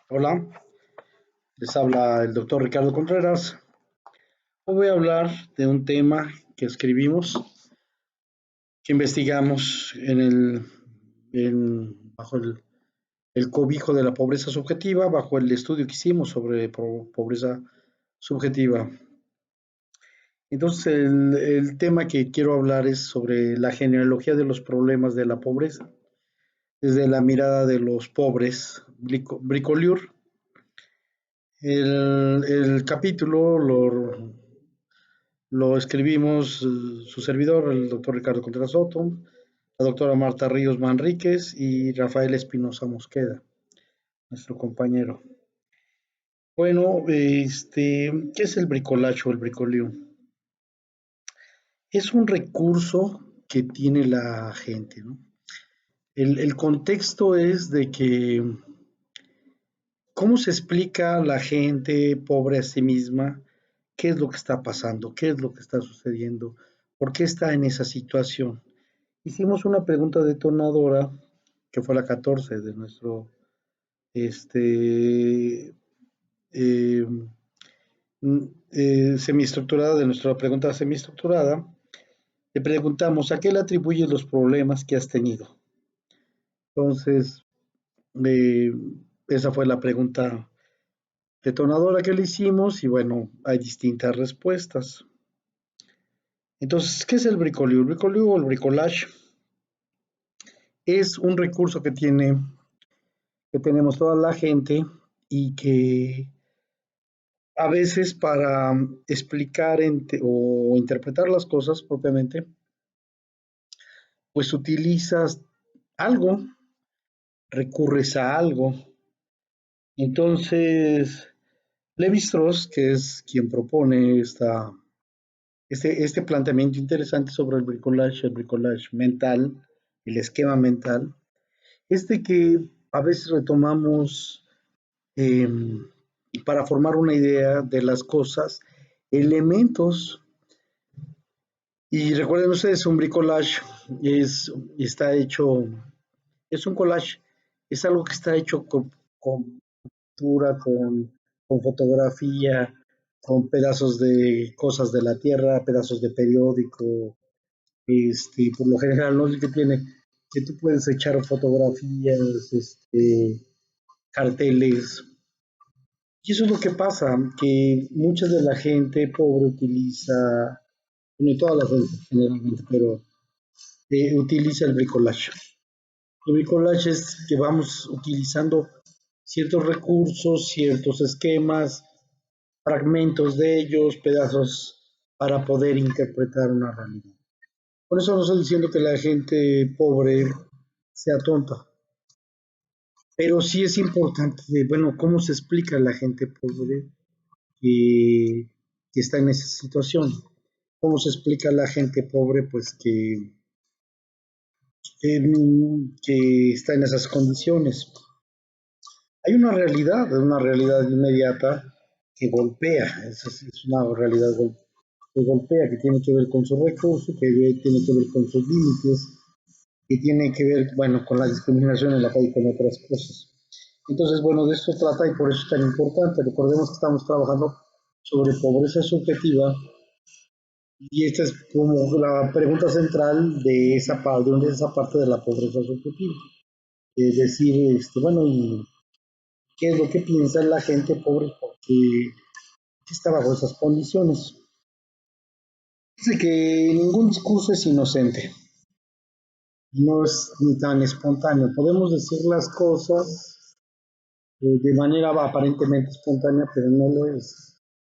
Hola, les habla el doctor Ricardo Contreras. Hoy voy a hablar de un tema que escribimos, que investigamos bajo el cobijo de la pobreza subjetiva, bajo el estudio que hicimos sobre pobreza subjetiva. Entonces, el tema que quiero hablar es sobre la genealogía de los problemas de la pobreza, desde la mirada de los pobres, Bricoliur. El capítulo lo escribimos su servidor, el doctor Ricardo Contreras Soto, la doctora Marta Ríos Manríquez y Rafael Espinosa Mosqueda, nuestro compañero. Bueno, ¿qué es el bricolaje o el bricoleo? Es un recurso que tiene la gente, ¿no? El contexto es de que, ¿cómo se explica a la gente pobre a sí misma qué es lo que está pasando, qué es lo que está sucediendo, por qué está en esa situación? Hicimos una pregunta detonadora, que fue la 14 de nuestro, este, eh, semiestructurada, de nuestra pregunta semiestructurada. Le preguntamos, ¿a qué le atribuyes los problemas que has tenido? Entonces, eh, esa fue la pregunta detonadora que le hicimos y bueno, hay distintas respuestas. Entonces, ¿qué es el bricoleo? El bricoleo o el bricolage es un recurso que tenemos toda la gente y que a veces para explicar o interpretar las cosas propiamente, pues utilizas algo, recurres a algo. Entonces, Levi-Strauss, que es quien propone este planteamiento interesante sobre el bricolage mental, el esquema mental, es de que a veces retomamos eh, para formar una idea de las cosas, elementos. Y recuerden ustedes, un bricolage está hecho, es un collage, es algo que está hecho con pintura, con fotografía, con pedazos de cosas de la tierra, pedazos de periódico, por lo general, ¿no? Es que tiene, que tú puedes echar fotografías, carteles. Y eso es lo que pasa, que mucha de la gente pobre utiliza, no toda la gente generalmente, pero utiliza el bricolage. El bricolage es que vamos utilizando ciertos recursos, ciertos esquemas, fragmentos de ellos, pedazos para poder interpretar una realidad. Por eso no estoy diciendo que la gente pobre sea tonta, pero sí es importante, bueno, cómo se explica a la gente pobre que está en esa situación. ¿Cómo se explica a la gente pobre? Pues que está en esas condiciones. Hay una realidad inmediata que golpea, es una realidad que golpea, que tiene que ver con sus recursos, tiene que ver con sus límites, que tiene que ver, bueno, con la discriminación en la calle y con otras cosas. Entonces, bueno, de esto trata y por eso es tan importante. Recordemos que estamos trabajando sobre pobreza subjetiva y esta es como la pregunta central de esa parte de la pobreza subjetiva. Es decir, bueno, ¿y qué es lo que piensa la gente pobre porque está bajo esas condiciones? Dice que ningún discurso es inocente, no es ni tan espontáneo. Podemos decir las cosas de manera aparentemente espontánea, pero no lo es.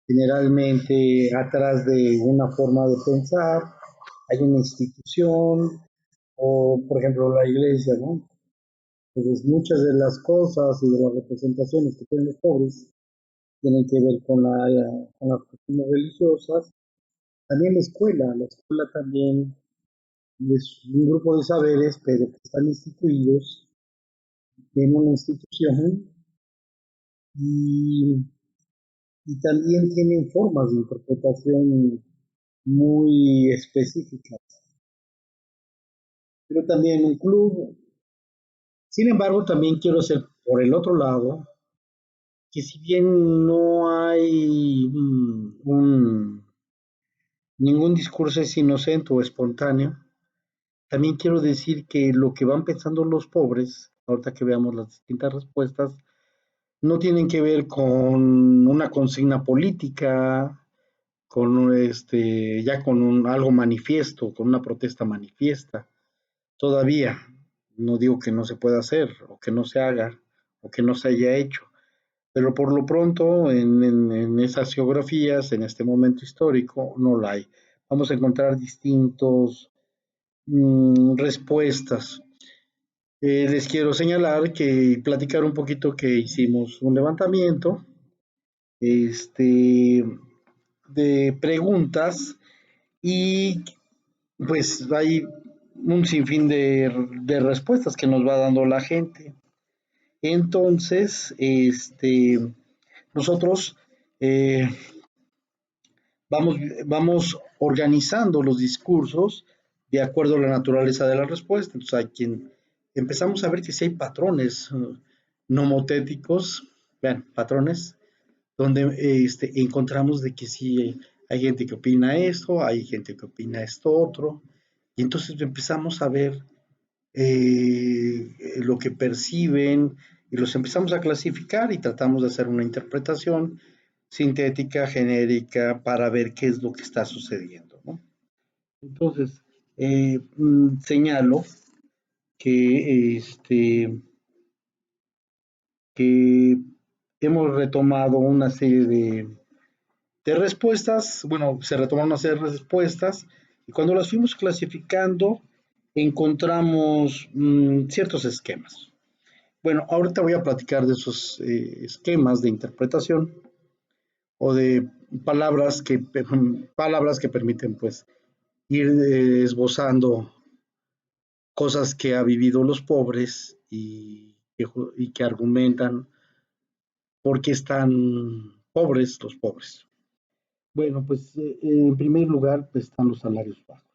Generalmente, atrás de una forma de pensar, hay una institución, o por ejemplo la iglesia, ¿no? Entonces, muchas de las cosas y de las representaciones que tienen los pobres tienen que ver con las cuestiones religiosas. También la escuela también es un grupo de saberes, pero que están instituidos en una institución y, y también tienen formas de interpretación muy específicas. Pero también un club, Sin embargo, también quiero hacer por el otro lado que si bien no hay ningún discurso es inocente o espontáneo, también quiero decir que lo que van pensando los pobres, ahorita que veamos las distintas respuestas, no tienen que ver con una consigna política, con ya con algo manifiesto, con una protesta manifiesta. Todavía no digo que no se pueda hacer, o que no se haga, o que no se haya hecho, pero por lo pronto en esas geografías, en este momento histórico, no la hay. Vamos a encontrar distintos respuestas. Les quiero señalar que platicar un poquito que hicimos un levantamiento este, de preguntas y pues hay un sinfín de respuestas que nos va dando la gente. Entonces, nosotros eh, vamos organizando los discursos de acuerdo a la naturaleza de la respuesta. Entonces, hay quien empezamos a ver que si hay patrones nomotéticos, vean, patrones, donde encontramos de que sí hay gente que opina esto, hay gente que opina esto otro, y entonces empezamos a ver lo que perciben y los empezamos a clasificar y tratamos de hacer una interpretación sintética, genérica, para ver qué es lo que está sucediendo, ¿no? Entonces, señalo que, que hemos retomado una serie de respuestas, bueno, se retomaron una serie de respuestas y cuando las fuimos clasificando encontramos ciertos esquemas. Bueno, ahorita voy a platicar de esos esquemas de interpretación o de palabras que permiten pues ir esbozando cosas que ha vivido los pobres y que argumentan por qué están pobres los pobres. Bueno, pues en primer lugar pues, están los salarios bajos.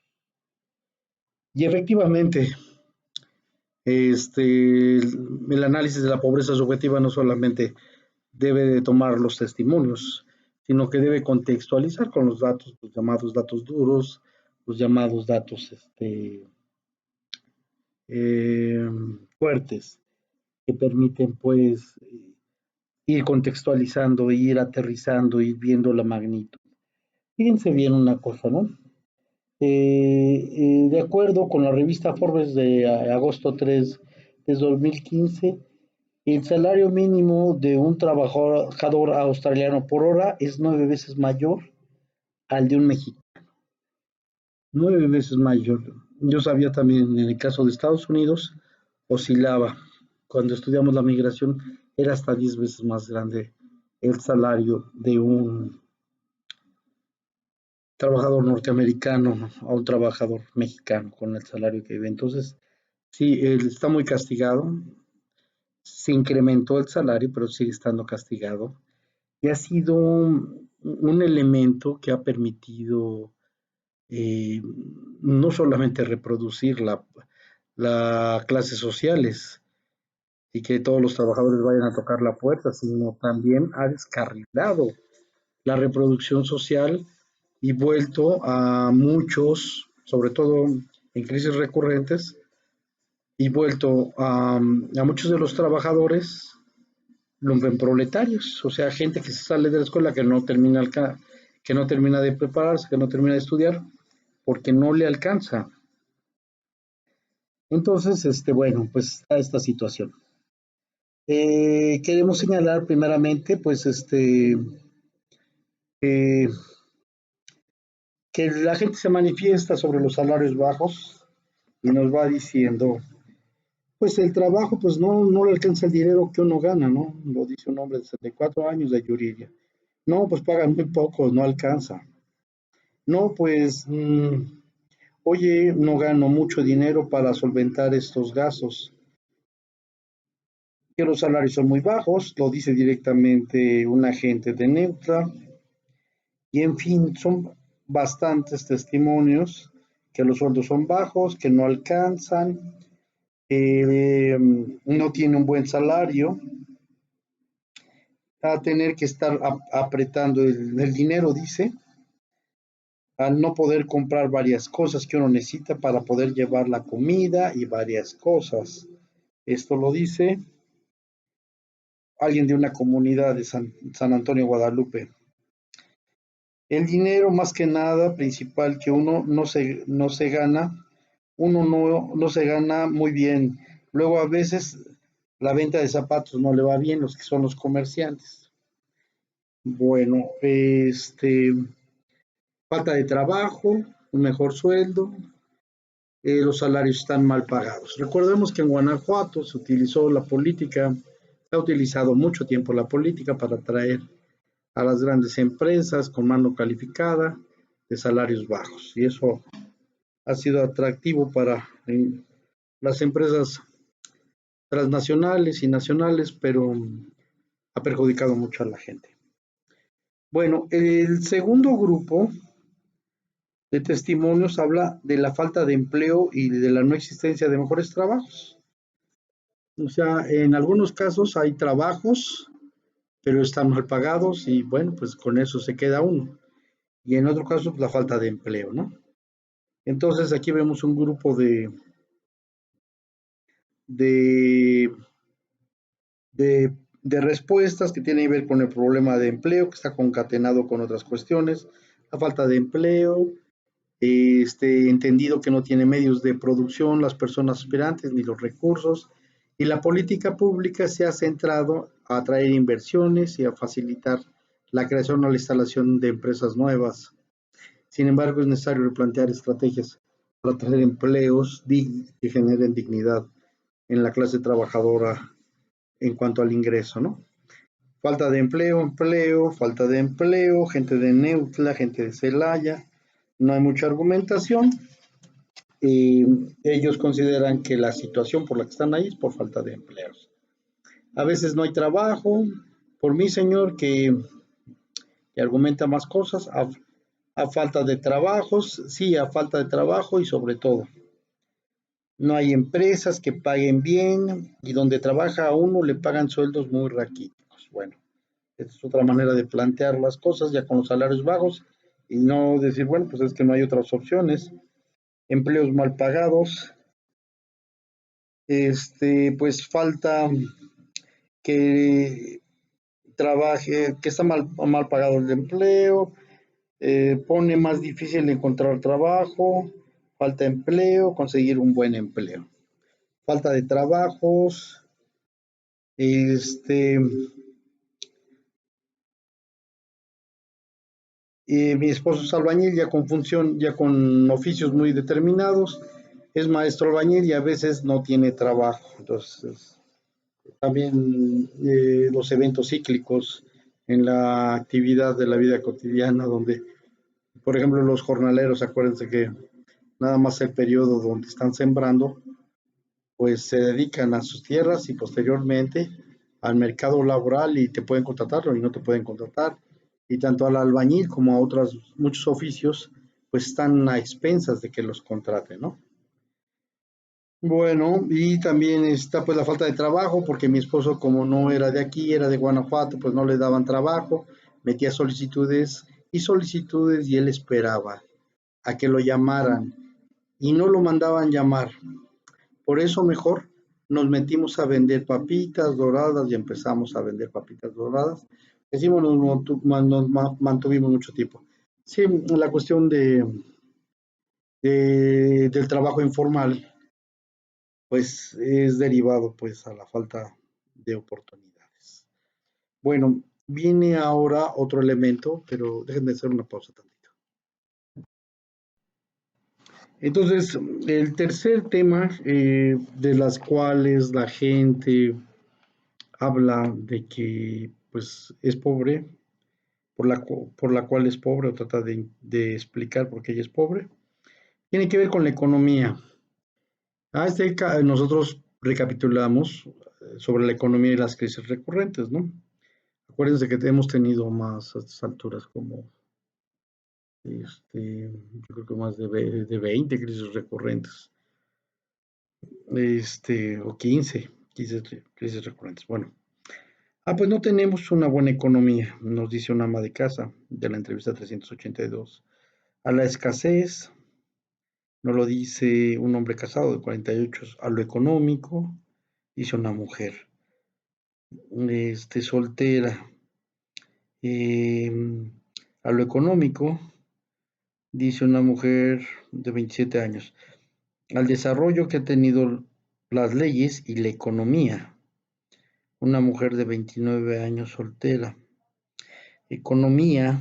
Y efectivamente, el análisis de la pobreza subjetiva no solamente debe de tomar los testimonios, sino que debe contextualizar con los datos, los llamados datos duros, los llamados datos eh, fuertes, que permiten pues ir contextualizando, ir aterrizando, ir viendo la magnitud. Fíjense bien una cosa, ¿no? De acuerdo con la revista Forbes de agosto 3 de 2015, el salario mínimo de un trabajador australiano por hora es 9 veces mayor al de un mexicano. 9 veces mayor. Yo sabía también en el caso de Estados Unidos, oscilaba. Cuando estudiamos la migración, era hasta 10 veces más grande el salario de un trabajador norteamericano a un trabajador mexicano con el salario que vive. Entonces, sí, él está muy castigado. Se incrementó el salario, pero sigue estando castigado. Y ha sido un elemento que ha permitido no solamente reproducir la clases sociales y que todos los trabajadores vayan a tocar la puerta, sino también ha descarrilado la reproducción social y vuelto a muchos, sobre todo en crisis recurrentes, y vuelto a muchos de los trabajadores lumpenproletarios, o sea, gente que se sale de la escuela que no termina de prepararse, que no termina de estudiar, porque no le alcanza. Entonces, bueno, pues está esta situación. Queremos señalar primeramente, pues, eh, que la gente se manifiesta sobre los salarios bajos y nos va diciendo, pues el trabajo, pues no le alcanza el dinero que uno gana, ¿no? Lo dice un hombre de 74 años de Yuriria. No, pues pagan muy poco, no alcanza. No, pues, oye, no gano mucho dinero para solventar estos gastos. Que los salarios son muy bajos, lo dice directamente un agente de Neutra, y en fin, son bastantes testimonios que los sueldos son bajos, que no alcanzan, no tiene un buen salario, a tener que estar apretando el dinero, dice, al no poder comprar varias cosas que uno necesita para poder llevar la comida y varias cosas. Esto lo dice alguien de una comunidad de San Antonio, Guadalupe. El dinero más que nada principal que uno no se gana, uno no se gana muy bien. Luego a veces la venta de zapatos no le va bien, los que son los comerciantes. Bueno, falta de trabajo, un mejor sueldo, los salarios están mal pagados. Recordemos que en Guanajuato se utilizó la política, se ha utilizado mucho tiempo la política para atraer a las grandes empresas con mano calificada de salarios bajos. Y eso ha sido atractivo para las empresas transnacionales y nacionales, pero ha perjudicado mucho a la gente. Bueno, el segundo grupo de testimonios habla de la falta de empleo y de la no existencia de mejores trabajos. O sea, en algunos casos hay trabajos, pero están mal pagados y bueno, pues con eso se queda uno. Y en otro caso, pues, la falta de empleo, ¿no? Entonces aquí vemos un grupo de, de respuestas que tienen que ver con el problema de empleo, que está concatenado con otras cuestiones, la falta de empleo, entendido que no tiene medios de producción las personas aspirantes ni los recursos, y la política pública se ha centrado a atraer inversiones y a facilitar la creación o la instalación de empresas nuevas. Sin embargo, es necesario replantear estrategias para atraer empleos que generen dignidad en la clase trabajadora en cuanto al ingreso, ¿no? Falta de empleo, falta de empleo, gente de Neutla, gente de Celaya, no hay mucha argumentación. Ellos consideran que la situación por la que están ahí es por falta de empleos. A veces no hay trabajo, por mí, señor, que argumenta más cosas, a falta de trabajos, sí, a falta de trabajo y sobre todo, no hay empresas que paguen bien y donde trabaja a uno le pagan sueldos muy raquíticos. Bueno, esta es otra manera de plantear las cosas ya con los salarios bajos y no decir, bueno, pues es que no hay otras opciones. Empleos mal pagados, pues falta que trabaje, que está mal pagado el empleo, pone más difícil encontrar trabajo, falta empleo, conseguir un buen empleo. Falta de trabajos, este, mi esposo es albañil ya con función, ya con oficios muy determinados, es maestro albañil y a veces no tiene trabajo. Entonces, también los eventos cíclicos en la actividad de la vida cotidiana, donde, por ejemplo, los jornaleros, acuérdense que nada más el periodo donde están sembrando, pues se dedican a sus tierras y posteriormente al mercado laboral y te pueden contratar o no te pueden contratar. Y tanto al albañil como a otros muchos oficios, pues están a expensas de que los contraten, ¿no? Bueno, y también está pues la falta de trabajo, porque mi esposo como no era de aquí, era de Guanajuato, pues no le daban trabajo, metía solicitudes y él esperaba a que lo llamaran y no lo mandaban llamar. Por eso mejor nos metimos a vender papitas doradas y empezamos a vender papitas doradas. Decimos, nos mantuvimos mucho tiempo. Sí, la cuestión del trabajo informal pues es derivado pues a la falta de oportunidades. Bueno, viene ahora otro elemento, pero déjenme hacer una pausa tantito. Entonces, el tercer tema de las cuales la gente habla de que pues es pobre, por la cual es pobre o trata de explicar por qué ella es pobre, tiene que ver con la economía. Nosotros recapitulamos sobre la economía y las crisis recurrentes, ¿no? Acuérdense que hemos tenido más a estas alturas como, yo creo que más de 20 crisis recurrentes. o 15 recurrentes. Bueno, pues no tenemos una buena economía, nos dice una ama de casa de la entrevista 382. A la escasez, no lo dice un hombre casado de 48, a lo económico, dice una mujer, soltera, a lo económico, dice una mujer de 27 años, al desarrollo que ha tenido las leyes y la economía, una mujer de 29 años soltera, economía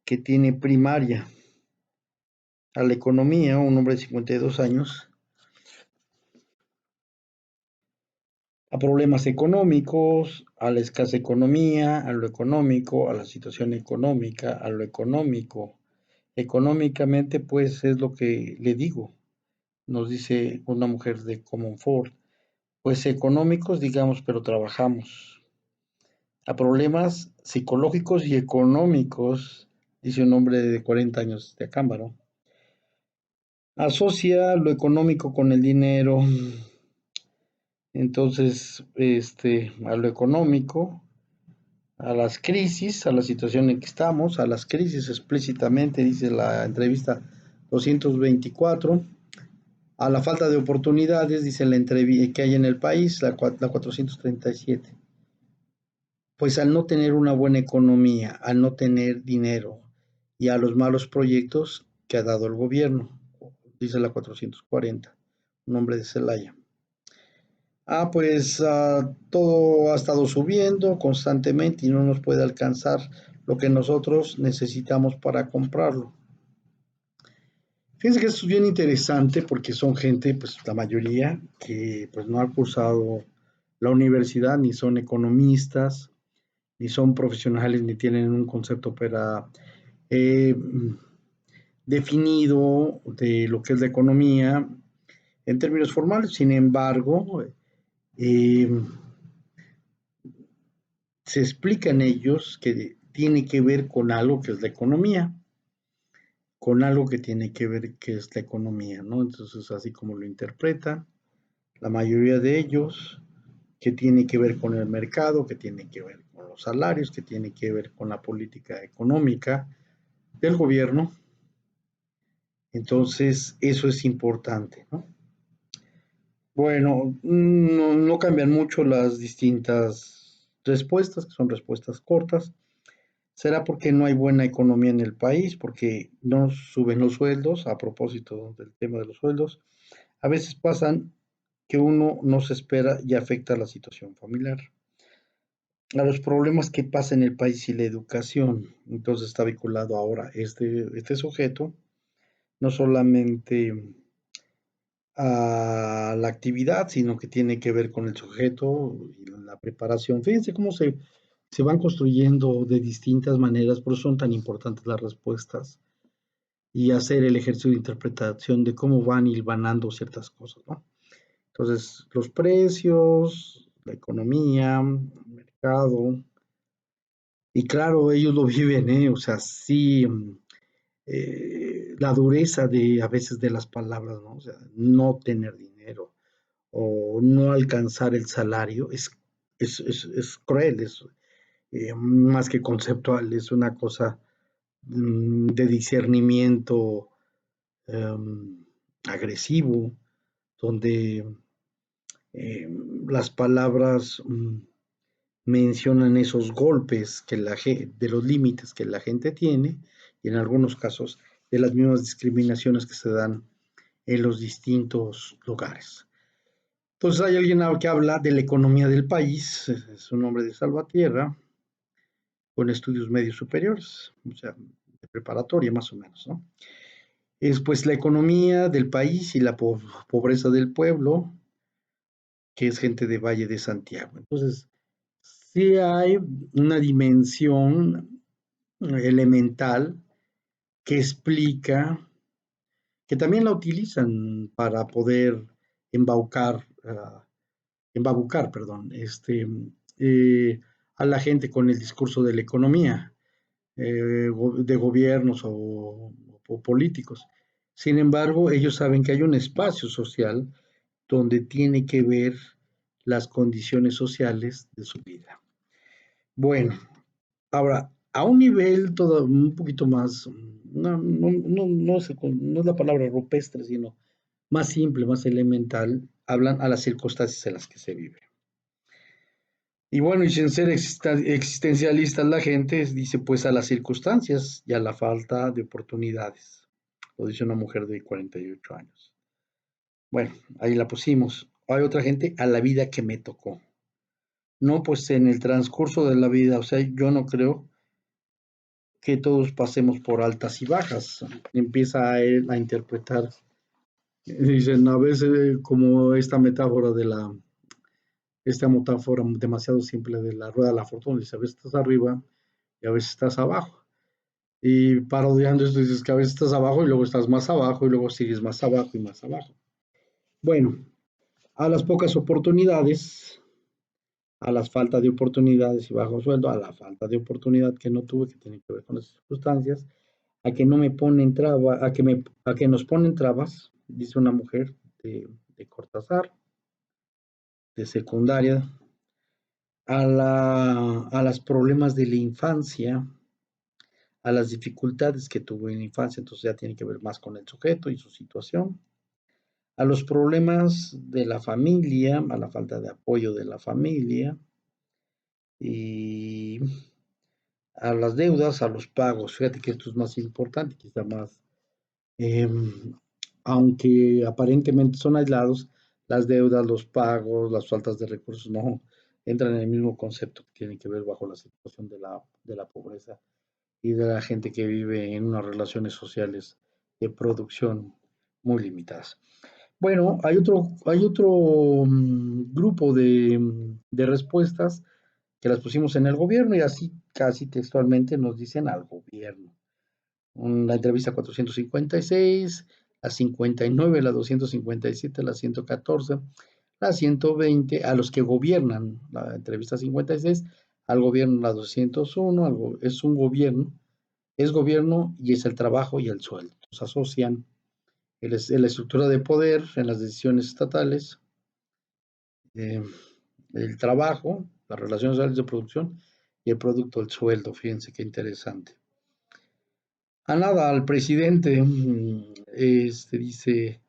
que tiene primaria, a la economía, un hombre de 52 años, a problemas económicos, a la escasa economía, a lo económico, a la situación económica, a lo económico. Económicamente, pues es lo que le digo, nos dice una mujer de Comonfort, pues económicos, digamos, pero trabajamos. A problemas psicológicos y económicos, dice un hombre de 40 años de Acámbaro. Asocia lo económico con el dinero, entonces, a lo económico, a las crisis, a la situación en que estamos, a las crisis explícitamente, dice la entrevista 224, a la falta de oportunidades, dice la entrevista que hay en el país, la 437. Pues al no tener una buena economía, al no tener dinero y a los malos proyectos que ha dado el gobierno, dice la 440, un hombre de Celaya. Pues todo ha estado subiendo constantemente y no nos puede alcanzar lo que nosotros necesitamos para comprarlo. Fíjense que esto es bien interesante porque son gente, pues la mayoría, que pues no ha cursado la universidad, ni son economistas, ni son profesionales, ni tienen un concepto para eh, definido de lo que es la economía en términos formales. Sin embargo, eh, se explica en ellos que tiene que ver con algo que es la economía, con algo que tiene que ver que es la economía, ¿no? Entonces, así como lo interpretan, la mayoría de ellos, que tiene que ver con el mercado, que tiene que ver con los salarios, que tiene que ver con la política económica del gobierno. Entonces, eso es importante, ¿no? Bueno, no cambian mucho las distintas respuestas, que son respuestas cortas. ¿Será porque no hay buena economía en el país? Porque no suben los sueldos, a propósito del tema de los sueldos. A veces pasan que uno no se espera y afecta la situación familiar. A los problemas que pasa en el país y la educación. Entonces está vinculado ahora este sujeto, no solamente a la actividad, sino que tiene que ver con el sujeto y la preparación. Fíjense cómo se van construyendo de distintas maneras, por eso son tan importantes las respuestas y hacer el ejercicio de interpretación de cómo van hilvanando ciertas cosas, ¿no? Entonces, los precios, la economía, el mercado, y claro, ellos lo viven, ¿eh? O sea, sí, la dureza de a veces de las palabras, ¿no? O sea, no tener dinero o no alcanzar el salario es cruel, es más que conceptual, es una cosa de discernimiento agresivo, donde eh, las palabras mencionan esos golpes de los límites que la gente tiene y en algunos casos de las mismas discriminaciones que se dan en los distintos lugares. Entonces hay alguien que habla de la economía del país, es un hombre de Salvatierra, con estudios medios superiores, o sea, de preparatoria más o menos, ¿no? Es pues la economía del país y la pobreza del pueblo, que es gente de Valle de Santiago. Entonces, sí hay una dimensión elemental que explica, que también la utilizan para poder embaucar, embabucar, perdón, eh, a la gente con el discurso de la economía, de gobiernos o políticos. Sin embargo, ellos saben que hay un espacio social donde tiene que ver las condiciones sociales de su vida. Bueno, ahora, a un nivel todo un poquito más, no es la palabra rupestre, sino más simple, más elemental, hablan a las circunstancias en las que se vive. Y bueno, y sin ser existencialistas, la gente dice pues a las circunstancias y a la falta de oportunidades. Lo dice una mujer de 48 años. Bueno, ahí la pusimos. Hay otra gente a la vida que me tocó. No, pues en el transcurso de la vida, o sea, yo no creo que todos pasemos por altas y bajas. Empieza a él a interpretar, dicen a veces como esta metáfora demasiado simple de la rueda de la fortuna. Dice, a veces estás arriba y a veces estás abajo. Y parodiando esto dices que a veces estás abajo y luego estás más abajo y luego sigues más abajo y más abajo. Bueno, a las pocas oportunidades, a las faltas de oportunidades y bajo sueldo, a la falta de oportunidad que no tuve, que tiene que ver con las circunstancias, a que no me ponen trabas, a que nos ponen trabas, dice una mujer de Cortázar, de secundaria, a los problemas de la infancia, a las dificultades que tuvo en la infancia, entonces ya tiene que ver más con el sujeto y su situación, a los problemas de la familia, a la falta de apoyo de la familia y a las deudas, a los pagos. Fíjate que esto es más importante, quizá más, eh, aunque aparentemente son aislados, las deudas, los pagos, las faltas de recursos no entran en el mismo concepto que tiene que ver bajo la situación de la pobreza y de la gente que vive en unas relaciones sociales de producción muy limitadas. Bueno, hay otro grupo de respuestas que las pusimos en el gobierno y así casi textualmente nos dicen al gobierno. La entrevista 456, la 59, la 257, la 114, la 120, a los que gobiernan, la entrevista 56, al gobierno la 201, es un gobierno, es gobierno y es el trabajo y el sueldo. Se asocian en la estructura de poder, en las decisiones estatales, eh, el trabajo, las relaciones sociales de producción y el producto, el sueldo. Fíjense qué interesante. A nada, al presidente, dice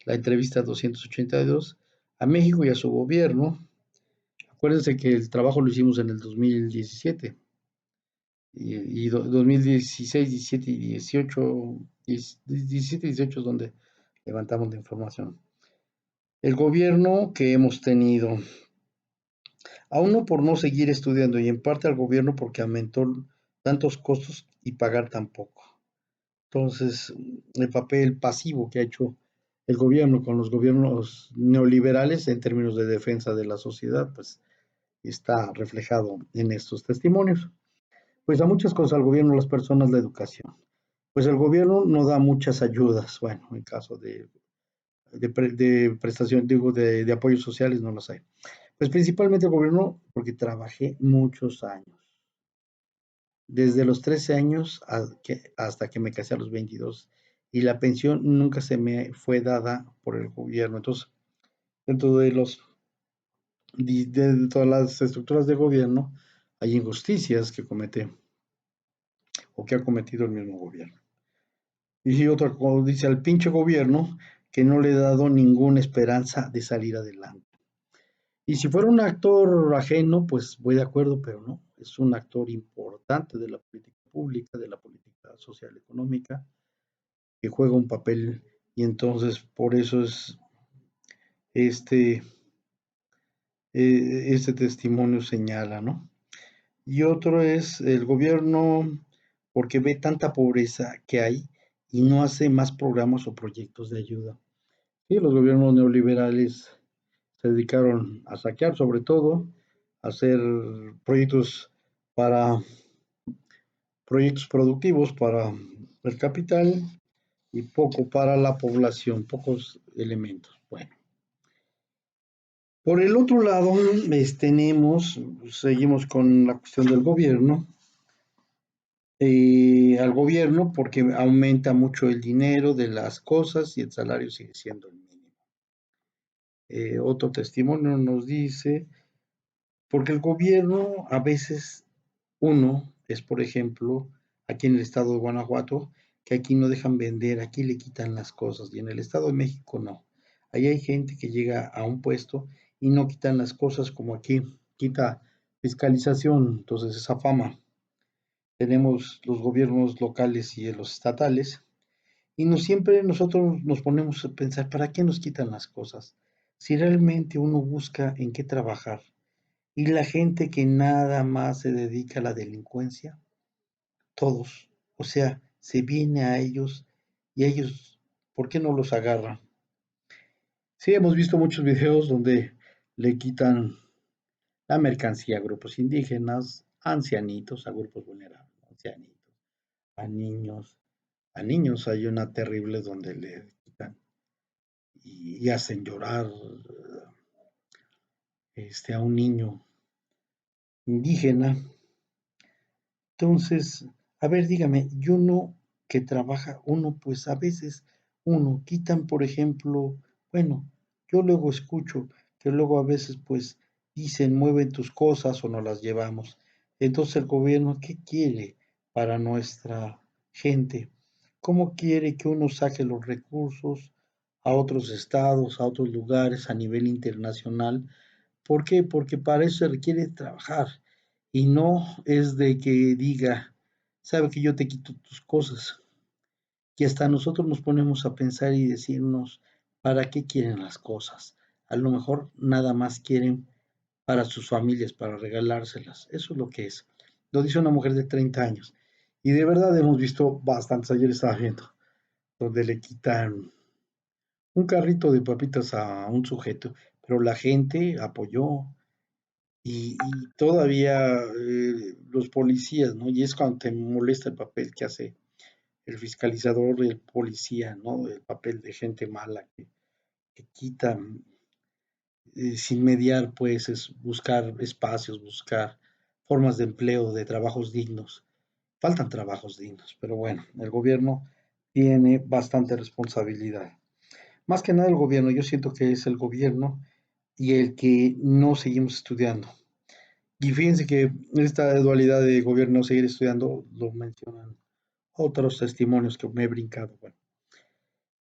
la entrevista 282, a México y a su gobierno. Acuérdense que el trabajo lo hicimos en el 2017 y 2016, 17 y 18, 17 y 18 es donde levantamos la información. El gobierno que hemos tenido, a uno por no seguir estudiando y en parte al gobierno porque aumentó tantos costos y pagar tan poco. Entonces, el papel pasivo que ha hecho el gobierno con los gobiernos neoliberales en términos de defensa de la sociedad, pues está reflejado en estos testimonios. Pues a muchas cosas al gobierno, las personas, la educación. Pues el gobierno no da muchas ayudas, bueno, en caso de prestación, digo, de apoyos sociales no las hay. Pues principalmente el gobierno, porque trabajé muchos años, desde los 13 años hasta que me casé a los 22, y la pensión nunca se me fue dada por el gobierno. Entonces, dentro de de todas las estructuras de gobierno, hay injusticias que comete o que ha cometido el mismo gobierno. Y otra cosa, dice al pinche gobierno que no le he dado ninguna esperanza de salir adelante. Y si fuera un actor ajeno, pues voy de acuerdo, pero no, es un actor importante de la política pública, de la política social económica, que juega un papel y entonces por eso es este, este testimonio señala, ¿no? Y otro es el gobierno porque ve tanta pobreza que hay y no hace más programas o proyectos de ayuda. Sí, los gobiernos neoliberales se dedicaron a saquear sobre todo, a hacer proyectos para proyectos productivos para el capital y poco para la población, pocos elementos. Bueno, por el otro lado, seguimos con la cuestión del gobierno al gobierno porque aumenta mucho el dinero de las cosas y el salario sigue siendo el mínimo. Otro testimonio nos dice, porque el gobierno a veces, uno es, por ejemplo, aquí en el estado de Guanajuato, que aquí no dejan vender, aquí le quitan las cosas, y en el estado de México no. Ahí hay gente que llega a un puesto y no quitan las cosas como aquí, quita fiscalización, entonces esa fama. Tenemos los gobiernos locales y los estatales, y siempre nosotros nos ponemos a pensar, ¿para qué nos quitan las cosas? Si realmente uno busca en qué trabajar, y la gente que nada más se dedica a la delincuencia, todos, o sea, se viene a ellos y ellos, ¿por qué no los agarran? Sí, hemos visto muchos videos donde le quitan la mercancía a grupos indígenas, ancianitos, a grupos vulnerables, ancianitos, a niños. A niños hay una terrible donde le quitan y hacen llorar a un niño indígena. Entonces, a ver, dígame, y uno que trabaja, uno pues a veces, uno quitan, por ejemplo, bueno, yo luego escucho que luego a veces pues dicen, mueven tus cosas o no las llevamos. Entonces el gobierno, ¿qué quiere para nuestra gente? ¿Cómo quiere que uno saque los recursos a otros estados, a otros lugares, a nivel internacional? ¿Por qué? Porque para eso se requiere trabajar y no es de que diga, sabe que yo te quito tus cosas. Y hasta nosotros nos ponemos a pensar y decirnos, ¿para qué quieren las cosas? A lo mejor nada más quieren para sus familias, para regalárselas. Eso es lo que es. Lo dice una mujer de 30 años. Y de verdad hemos visto bastantes, ayer estaba viendo, donde le quitan un carrito de papitas a un sujeto, pero la gente apoyó, y todavía los policías, ¿no? Y es cuando te molesta el papel que hace el fiscalizador, el policía, ¿no? El papel de gente mala que quita sin mediar, pues, es buscar espacios, buscar formas de empleo, de trabajos dignos. Faltan trabajos dignos, pero bueno, el gobierno tiene bastante responsabilidad. Más que nada el gobierno, yo siento que es el gobierno y el que no seguimos estudiando. Y fíjense que esta dualidad de gobierno, seguir estudiando, lo mencionan otros testimonios que me he brincado. Bueno,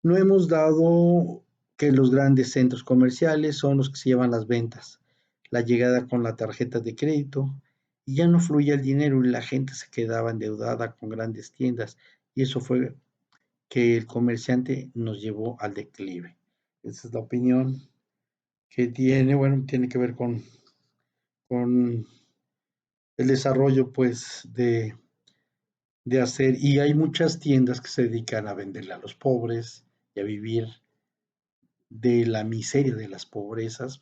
no hemos dado que los grandes centros comerciales son los que se llevan las ventas, la llegada con la tarjeta de crédito, y ya no fluía el dinero y la gente se quedaba endeudada con grandes tiendas. Y eso fue que el comerciante nos llevó al declive. Esa es la opinión que tiene, bueno, tiene que ver con el desarrollo, pues, de hacer, y hay muchas tiendas que se dedican a venderle a los pobres y a vivir de la miseria de las pobrezas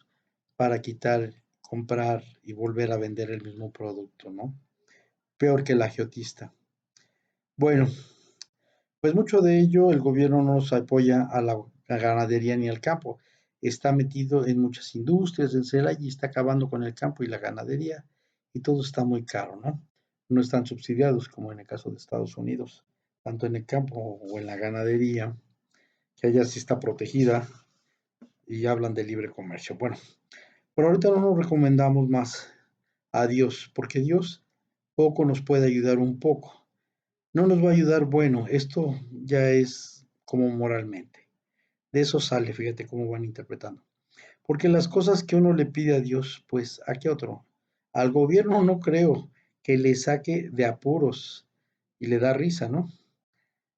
para quitar, comprar y volver a vender el mismo producto, ¿no? Peor que el agiotista. Bueno, pues mucho de ello el gobierno no nos apoya a la ganadería ni al campo. Está metido en muchas industrias del Celaya y está acabando con el campo y la ganadería, y todo está muy caro, ¿no? No están subsidiados como en el caso de Estados Unidos, tanto en el campo o en la ganadería, que allá sí está protegida y hablan de libre comercio. Bueno, pero ahorita no nos recomendamos más a Dios, porque Dios poco nos puede ayudar un poco. No nos va a ayudar, bueno, esto ya es como moralmente. De eso sale, fíjate cómo van interpretando. Porque las cosas que uno le pide a Dios, pues, ¿a qué otro? Al gobierno no creo que le saque de apuros y le da risa, ¿no?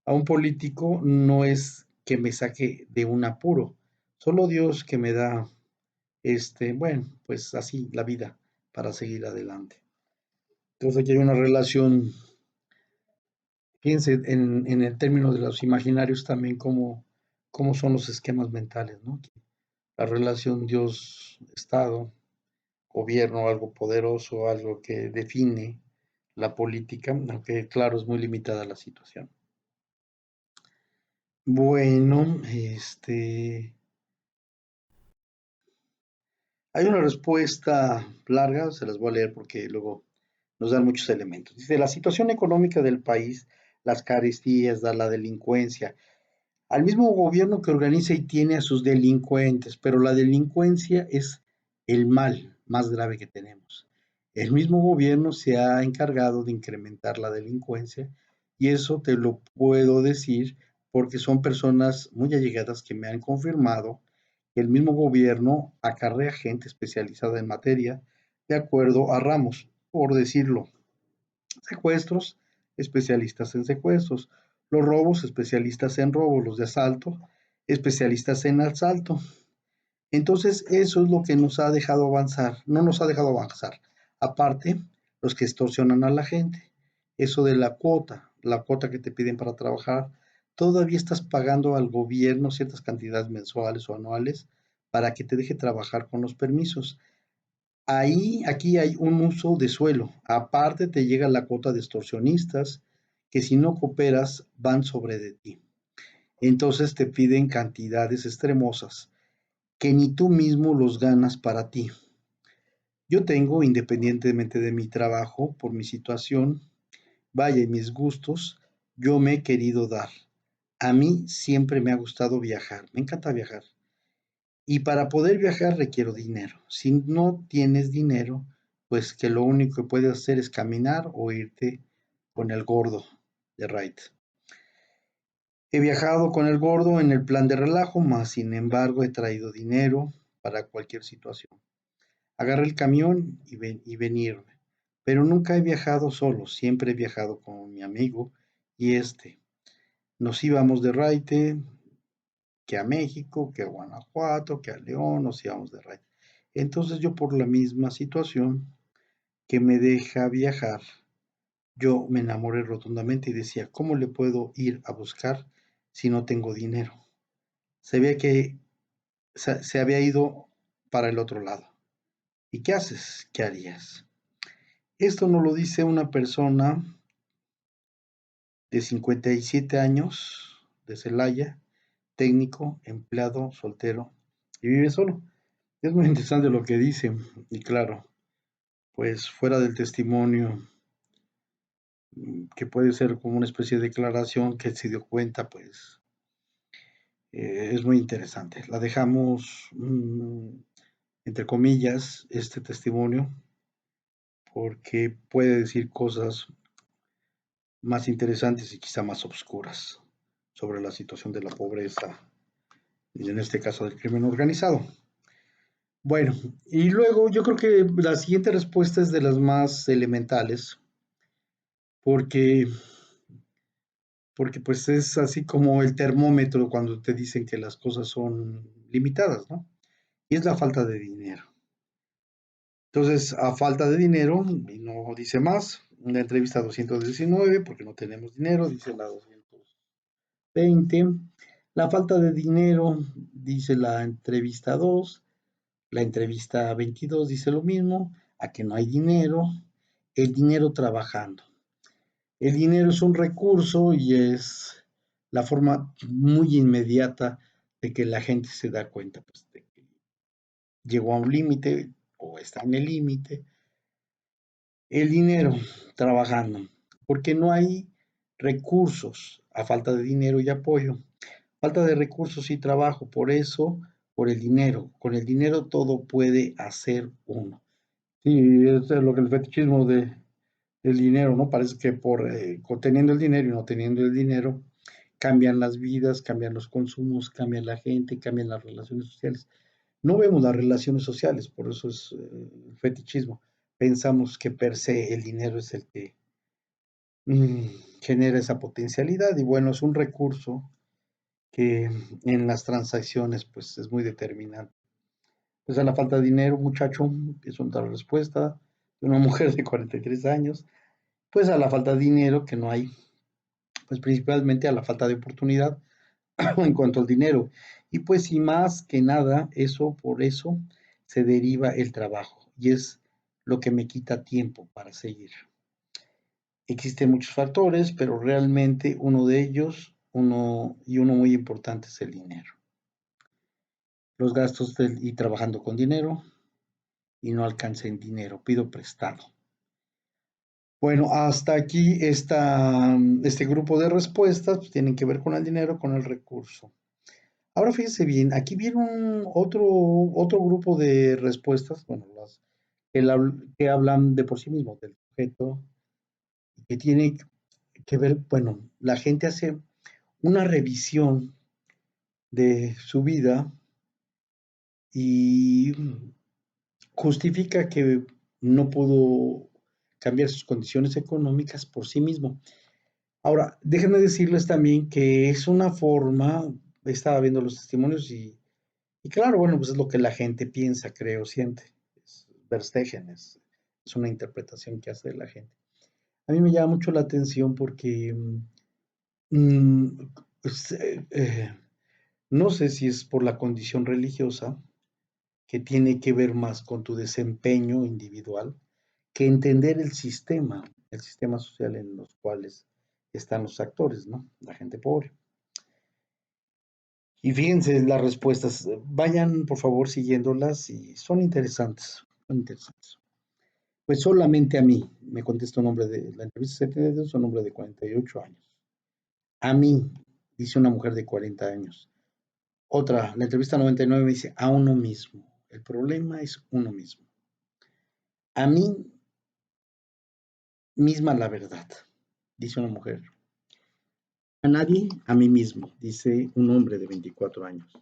A un político no es que me saque de un apuro, solo Dios que me da, bueno, pues así la vida para seguir adelante. Entonces aquí hay una relación, fíjense en el término de los imaginarios también cómo son los esquemas mentales, ¿no? La relación Dios-Estado, gobierno, algo poderoso, algo que define la política, aunque claro, es muy limitada la situación. Bueno, hay una respuesta larga, se las voy a leer porque luego nos dan muchos elementos. Dice, la situación económica del país, las carestías, la delincuencia, al mismo gobierno que organiza y tiene a sus delincuentes, pero la delincuencia es el mal más grave que tenemos. El mismo gobierno se ha encargado de incrementar la delincuencia y eso te lo puedo decir porque son personas muy allegadas que me han confirmado que el mismo gobierno acarrea gente especializada en materia de acuerdo a ramos, por decirlo, secuestros, especialistas en secuestros, los robos, especialistas en robos, los de asalto, especialistas en asalto. Entonces, eso es lo que nos ha dejado avanzar, no nos ha dejado avanzar. Aparte, los que extorsionan a la gente, eso de la cuota que te piden para trabajar, todavía estás pagando al gobierno ciertas cantidades mensuales o anuales para que te deje trabajar con los permisos. Aquí hay un uso de suelo. Aparte te llega la cuota de extorsionistas que si no cooperas van sobre de ti. Entonces te piden cantidades extremosas que ni tú mismo los ganas para ti. Yo tengo, independientemente de mi trabajo, por mi situación, vaya y mis gustos, yo me he querido dar. A mí siempre me ha gustado viajar, me encanta viajar. Y para poder viajar requiero dinero. Si no tienes dinero, pues que lo único que puedes hacer es caminar o irte con el gordo de Wright. He viajado con el gordo en el plan de relajo, mas sin embargo he traído dinero para cualquier situación. Agarré el camión y venirme. Pero nunca he viajado solo, siempre he viajado con mi amigo y nos íbamos de raite, que a México, que a Guanajuato, que a León, nos íbamos de raite. Entonces yo por la misma situación que me deja viajar, yo me enamoré rotundamente y decía, ¿cómo le puedo ir a buscar si no tengo dinero? Se ve que se había ido para el otro lado. ¿Y qué haces? ¿Qué harías? Esto nos lo dice una persona de 57 años de Celaya, técnico, empleado, soltero y vive solo. Es muy interesante lo que dice y claro, pues fuera del testimonio que puede ser como una especie de declaración que se dio cuenta, pues es muy interesante. La dejamos, entre comillas, este testimonio, porque puede decir cosas más interesantes y quizá más oscuras sobre la situación de la pobreza y en este caso del crimen organizado. Bueno, y luego yo creo que la siguiente respuesta es de las más elementales, porque porque pues es así como el termómetro cuando te dicen que las cosas son limitadas, ¿no? Y es la falta de dinero. Entonces, a falta de dinero, y no dice más, una entrevista 219, porque no tenemos dinero, dice la 220. La falta de dinero, dice la entrevista 2, la entrevista 22 dice lo mismo, a que no hay dinero, el dinero trabajando. El dinero es un recurso y es la forma muy inmediata de que la gente se da cuenta pues, de que llegó a un límite o está en el límite. El dinero trabajando, porque no hay recursos a falta de dinero y apoyo. Falta de recursos y trabajo, por eso, por el dinero. Con el dinero todo puede hacer uno. Sí, es lo que el fetichismo del dinero, ¿no? Parece que por teniendo el dinero y no teniendo el dinero, cambian las vidas, cambian los consumos, cambian la gente, cambian las relaciones sociales. No vemos las relaciones sociales, por eso es el fetichismo. Pensamos que per se el dinero es el que mm, genera esa potencialidad y bueno, es un recurso que en las transacciones pues es muy determinante. Pues a la falta de dinero, muchacho, es una respuesta de una mujer de 43 años, pues a la falta de dinero que no hay, pues principalmente a la falta de oportunidad en cuanto al dinero. Y pues y más que nada, eso por eso se deriva el trabajo y es lo que me quita tiempo para seguir. Existen muchos factores, pero realmente uno de ellos, uno muy importante es el dinero. Los gastos y trabajando con dinero y no alcancen dinero, pido prestado. Bueno, hasta aquí este grupo de respuestas pues, tienen que ver con el dinero, con el recurso. Ahora fíjense bien, aquí viene otro grupo de respuestas, bueno, que hablan de por sí mismos, del sujeto, que tiene que ver, bueno, la gente hace una revisión de su vida y justifica que no pudo cambiar sus condiciones económicas por sí mismo. Ahora, déjenme decirles también que es una forma, estaba viendo los testimonios y claro, bueno, pues es lo que la gente piensa, creo, siente. Es Verstegen, es una interpretación que hace la gente. A mí me llama mucho la atención porque pues, no sé si es por la condición religiosa, que tiene que ver más con tu desempeño individual, que entender el sistema social en los cuales están los actores, ¿no? La gente pobre. Y fíjense las respuestas, vayan por favor siguiéndolas y son interesantes, son interesantes. Pues solamente a mí, me contesta un hombre de la entrevista 72, un hombre de 48 años. A mí, dice una mujer de 40 años. Otra, la entrevista 99 me dice, a uno mismo. El problema es uno mismo. A mí misma la verdad, dice una mujer. A nadie, a mí mismo, dice un hombre de 24 años.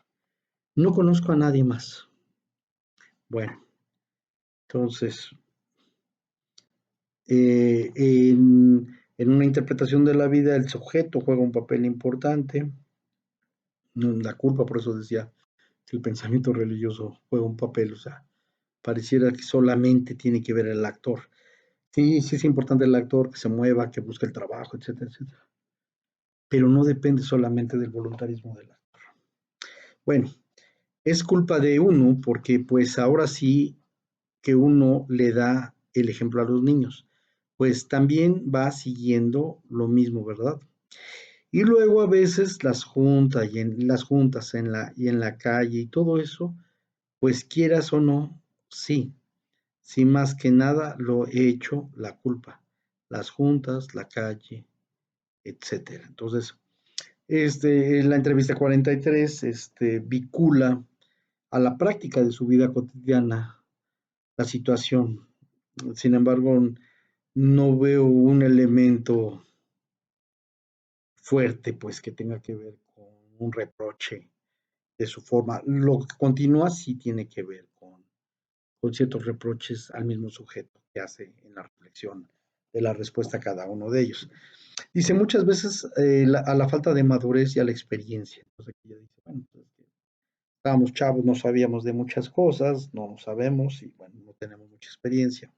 No conozco a nadie más. Bueno, entonces, en una interpretación de la vida, el sujeto juega un papel importante. La culpa, por eso decía que el pensamiento religioso juega un papel, o sea, pareciera que solamente tiene que ver el actor. Sí, sí es importante el actor que se mueva, que busque el trabajo, etcétera, etcétera. Pero no depende solamente del voluntarismo del actor. Bueno, es culpa de uno porque pues ahora sí que uno le da el ejemplo a los niños, pues también va siguiendo lo mismo, ¿verdad? Y luego a veces las juntas y en la calle y todo eso, pues quieras o no, sí, sí más que nada lo he hecho la culpa, las juntas, la calle, etcétera. Entonces, la entrevista 43, vincula a la práctica de su vida cotidiana la situación. Sin embargo, no veo un elemento fuerte, pues, que tenga que ver con un reproche de su forma. Lo que continúa sí tiene que ver con ciertos reproches al mismo sujeto que hace en la reflexión de la respuesta a cada uno de ellos. Dice muchas veces a la falta de madurez y a la experiencia. Entonces aquí ya dice, bueno, pues, estábamos chavos, no sabíamos de muchas cosas, no sabemos y bueno, no tenemos mucha experiencia.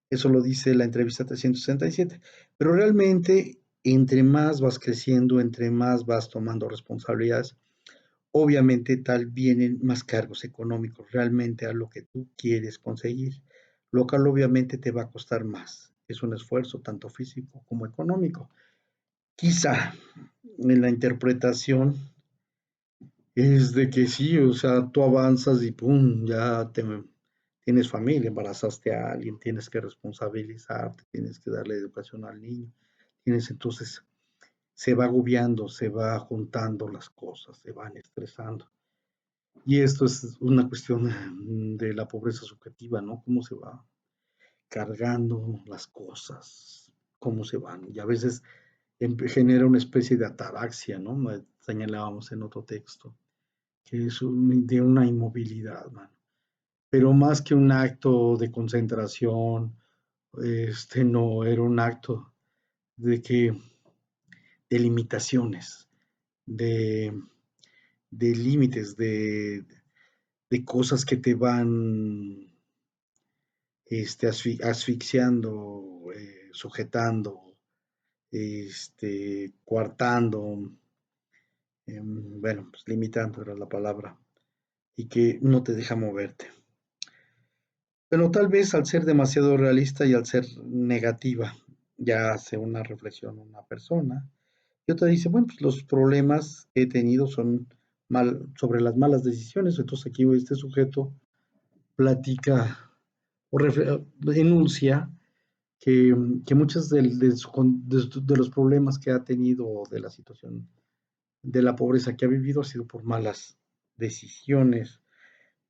Eso lo dice la entrevista 367. Pero realmente, entre más vas creciendo, entre más vas tomando responsabilidades, obviamente tal vienen más cargos económicos realmente a lo que tú quieres conseguir, lo cual obviamente te va a costar más. Es un esfuerzo tanto físico como económico. Quizá en la interpretación es de que sí, o sea, tú avanzas y pum, tienes familia, embarazaste a alguien, tienes que responsabilizarte, tienes que darle educación al niño, entonces se va agobiando, se va juntando las cosas, se van estresando. Y esto es una cuestión de la pobreza subjetiva, ¿no? Cómo se va cargando las cosas, cómo se van. Y a veces genera una especie de ataraxia, ¿no? Señalábamos en otro texto, que es de una inmovilidad, mano. Pero más que un acto de concentración, no, era un acto de que, de limitaciones, de, de límites, de cosas que te van asfixiando, sujetando, coartando, bueno, pues limitando era la palabra, y que no te deja moverte. Pero tal vez al ser demasiado realista y al ser negativa, ya hace una reflexión una persona, y otra dice, bueno, pues los problemas que he tenido son sobre las malas decisiones, entonces aquí este sujeto platica o enuncia que muchos de los problemas que ha tenido o de la situación de la pobreza que ha vivido ha sido por malas decisiones.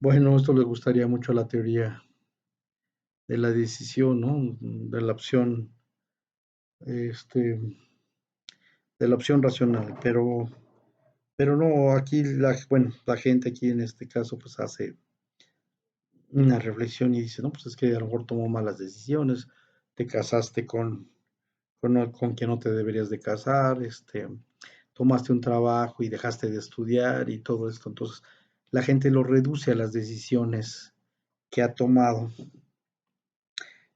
Bueno, esto le gustaría mucho a la teoría de la decisión, ¿no? De la opción, este, de la opción racional, pero no, aquí bueno, la gente aquí en este caso pues hace una reflexión y dice, no, pues es que a lo mejor tomó malas decisiones, te casaste con quien no te deberías de casar, tomaste un trabajo y dejaste de estudiar y todo esto. Entonces, la gente lo reduce a las decisiones que ha tomado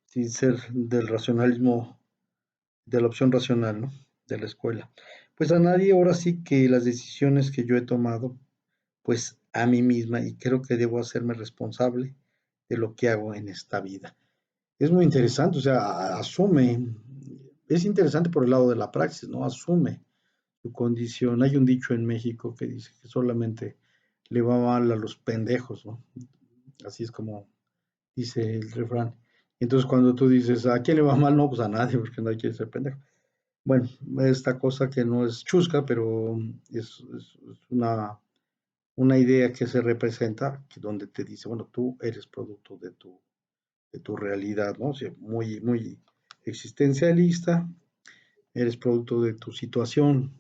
sin ser del racionalismo, de la opción racional, ¿no? De la escuela. Pues a nadie, ahora sí que las decisiones que yo he tomado, pues a mí misma y creo que debo hacerme responsable de lo que hago en esta vida. Es muy interesante, o sea, asume, es interesante por el lado de la praxis, ¿no? Asume su condición. Hay un dicho en México que dice que solamente le va mal a los pendejos, ¿no? Así es como dice el refrán. Entonces, cuando tú dices, ¿a quién le va mal? No, pues a nadie, porque nadie quiere ser pendejo. Bueno, esta cosa que no es chusca, pero es una idea que se representa, que donde te dice, bueno, tú eres producto de tu realidad, ¿no? O sea, muy, muy existencialista, eres producto de tu situación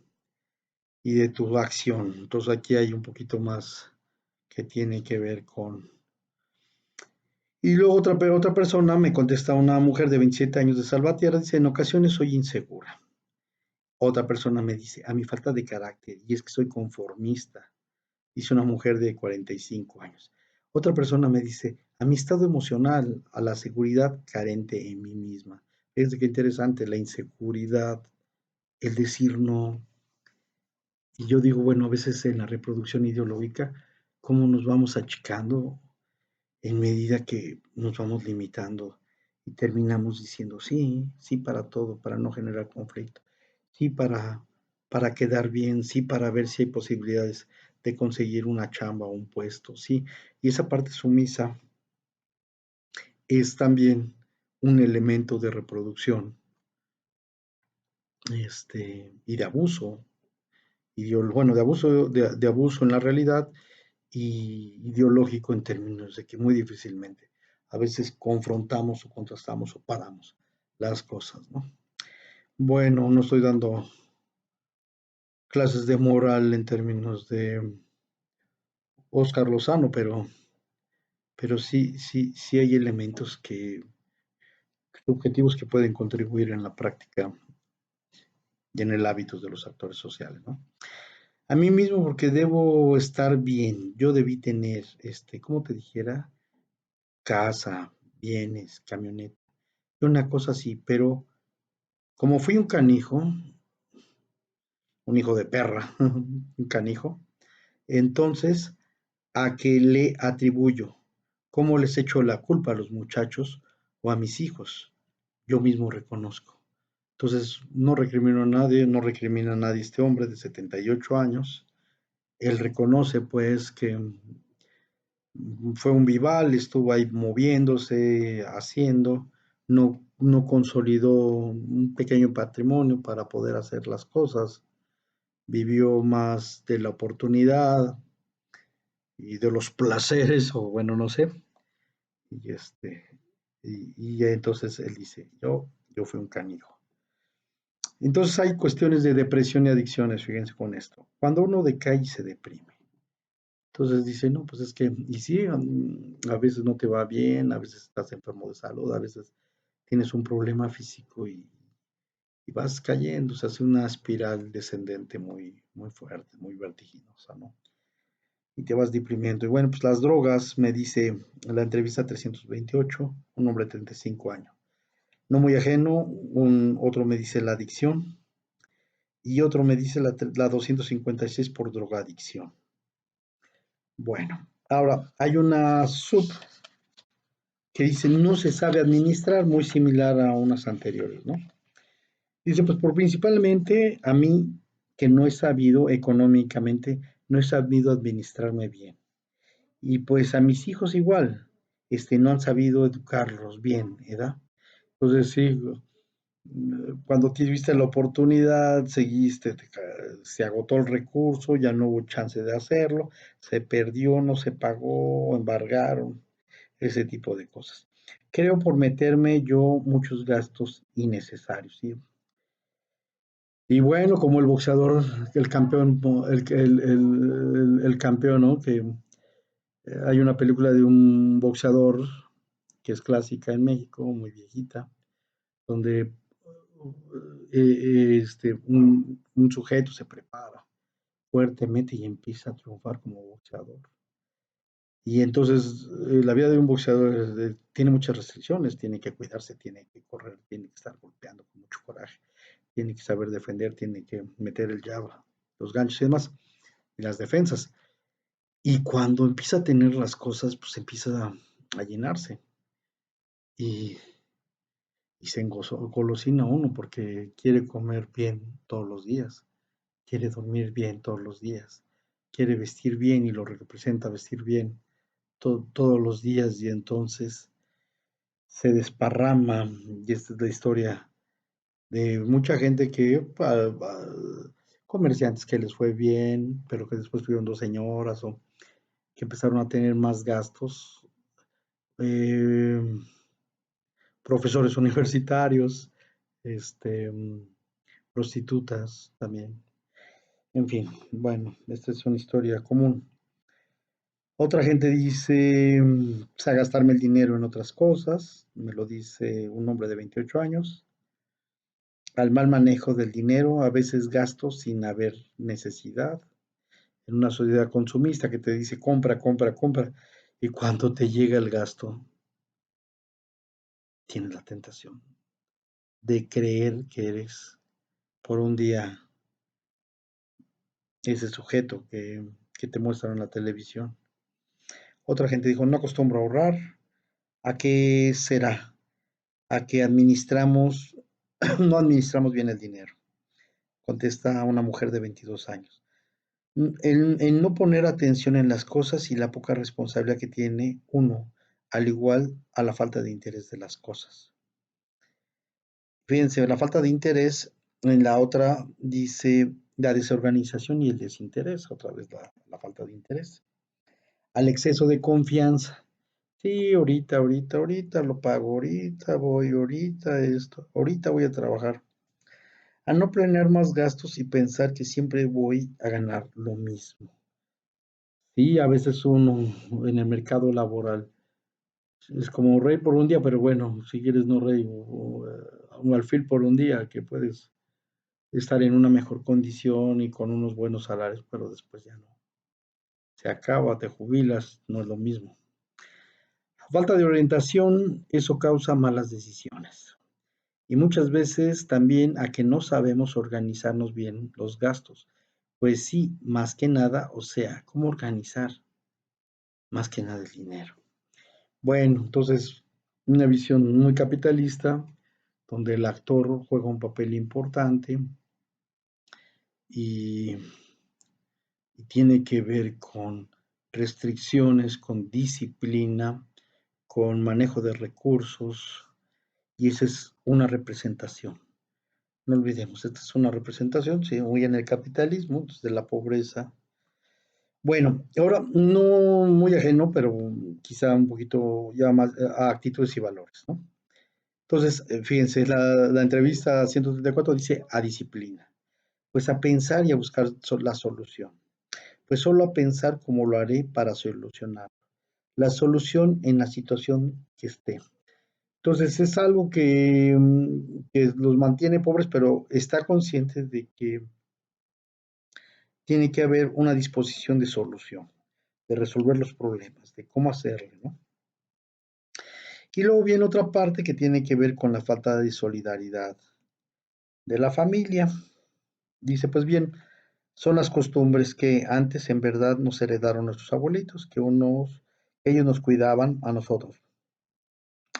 y de tu acción. Entonces aquí hay un poquito más que tiene que ver con... Y luego otra persona me contesta, una mujer de 27 años de Salvatierra, dice, en ocasiones soy insegura. Otra persona me dice, a mi falta de carácter, y es que soy conformista, dice una mujer de 45 años. Otra persona me dice, a mi estado emocional, a la seguridad carente en mí misma. Es que interesante, la inseguridad, el decir no. Y yo digo, bueno, a veces en la reproducción ideológica, cómo nos vamos achicando en medida que nos vamos limitando y terminamos diciendo sí, sí para todo, para no generar conflicto, sí para quedar bien, sí para ver si hay posibilidades de conseguir una chamba o un puesto, sí. Y esa parte sumisa es también un elemento de reproducción y de abuso, bueno, de abuso en la realidad y ideológico en términos de que muy difícilmente a veces confrontamos o contrastamos o paramos las cosas, ¿no? Bueno, no estoy dando clases de moral en términos de Oscar Lozano, pero sí hay elementos objetivos que pueden contribuir en la práctica y en el hábito de los actores sociales, ¿no? A mí mismo porque debo estar bien, yo debí tener, ¿cómo te dijera? Casa, bienes, camioneta, una cosa así, pero como fui un canijo, un hijo de perra, un canijo, entonces, ¿a qué le atribuyo? ¿Cómo les echo la culpa a los muchachos o a mis hijos? Yo mismo reconozco. Entonces, no recrimino a nadie, no recrimina a nadie este hombre de 78 años. Él reconoce pues que fue un vival, estuvo ahí moviéndose, haciendo, no consolidó un pequeño patrimonio para poder hacer las cosas, vivió más de la oportunidad y de los placeres, o bueno, no sé, y y entonces él dice, yo fui un canijo. Entonces hay cuestiones de depresión y adicciones, fíjense con esto. Cuando uno decae y se deprime, entonces dice, no, pues es que, y sí, a veces no te va bien, a veces estás enfermo de salud, a veces tienes un problema físico y vas cayendo, se hace una espiral descendente muy, muy fuerte, muy vertiginosa, ¿no? Y te vas deprimiendo. Y bueno, pues las drogas, me dice en la entrevista 328, un hombre de 35 años. No muy ajeno, otro me dice la adicción y otro me dice la 256 por drogadicción. Bueno, ahora hay una sub que dice no se sabe administrar, muy similar a unas anteriores, ¿no? Dice, pues por principalmente a mí que no he sabido económicamente, no he sabido administrarme bien. Y pues a mis hijos igual, no han sabido educarlos bien, ¿verdad? Entonces sí, cuando viste la oportunidad, seguiste, se agotó el recurso, ya no hubo chance de hacerlo, se perdió, no se pagó, embargaron, ese tipo de cosas. Creo por meterme yo muchos gastos innecesarios, ¿sí? Y bueno, como el boxeador, el campeón, el campeón, ¿no? Que hay una película de un boxeador que es clásica en México, muy viejita, donde un sujeto se prepara fuertemente y empieza a triunfar como boxeador. Y entonces la vida de un boxeador tiene muchas restricciones, tiene que cuidarse, tiene que correr, tiene que estar golpeando con mucho coraje, tiene que saber defender, tiene que meter el jab, los ganchos y demás, y las defensas. Y cuando empieza a tener las cosas, pues empieza a llenarse y, y se golosina uno porque quiere comer bien todos los días, quiere dormir bien todos los días, quiere vestir bien y lo representa vestir bien todos los días y entonces se desparrama y esta es la historia de mucha gente que, comerciantes que les fue bien, pero que después tuvieron dos señoras o que empezaron a tener más gastos, eh, profesores universitarios, este, prostitutas también, en fin, bueno, esta es una historia común. Otra gente dice, a gastarme el dinero en otras cosas, me lo dice un hombre de 28 años, al mal manejo del dinero, a veces gasto sin haber necesidad, en una sociedad consumista que te dice compra, compra, compra, y cuando te llega el gasto, tienes la tentación de creer que eres por un día ese sujeto que te muestran en la televisión. Otra gente dijo, no acostumbro a ahorrar, ¿a qué será? A que administramos, no administramos bien el dinero, contesta una mujer de 22 años. En no poner atención en las cosas y la poca responsabilidad que tiene uno, al igual a la falta de interés de las cosas. Fíjense, la falta de interés, en la otra dice la desorganización y el desinterés, otra vez la falta de interés. Al exceso de confianza. Sí, ahorita lo pago, ahorita voy, ahorita esto, ahorita voy a trabajar. A no planear más gastos y pensar que siempre voy a ganar lo mismo. Sí, a veces uno en el mercado laboral es como rey por un día, pero bueno, si quieres no rey, un alfil por un día, que puedes estar en una mejor condición y con unos buenos salarios, pero después ya no. Se acaba, te jubilas, no es lo mismo. Falta de orientación, eso causa malas decisiones. Y muchas veces también a que no sabemos organizarnos bien los gastos. Pues sí, más que nada, o sea, ¿cómo organizar? Más que nada el dinero. Bueno, entonces, una visión muy capitalista, donde el actor juega un papel importante y, y tiene que ver con restricciones, con disciplina, con manejo de recursos, y esa es una representación. No olvidemos, esta es una representación, sí, muy en el capitalismo, desde la pobreza. Bueno, ahora no muy ajeno, pero quizá un poquito ya más a actitudes y valores, ¿no? Entonces, fíjense, la entrevista 134 dice a disciplina, pues a pensar y a buscar la solución, pues solo a pensar cómo lo haré para solucionar, la solución en la situación que esté. Entonces es algo que los mantiene pobres, pero está consciente de que tiene que haber una disposición de solución, de resolver los problemas, de cómo hacerlo, ¿no? Y luego viene otra parte que tiene que ver con la falta de solidaridad de la familia. Dice, pues bien, son las costumbres que antes en verdad nos heredaron nuestros abuelitos, ellos nos cuidaban a nosotros.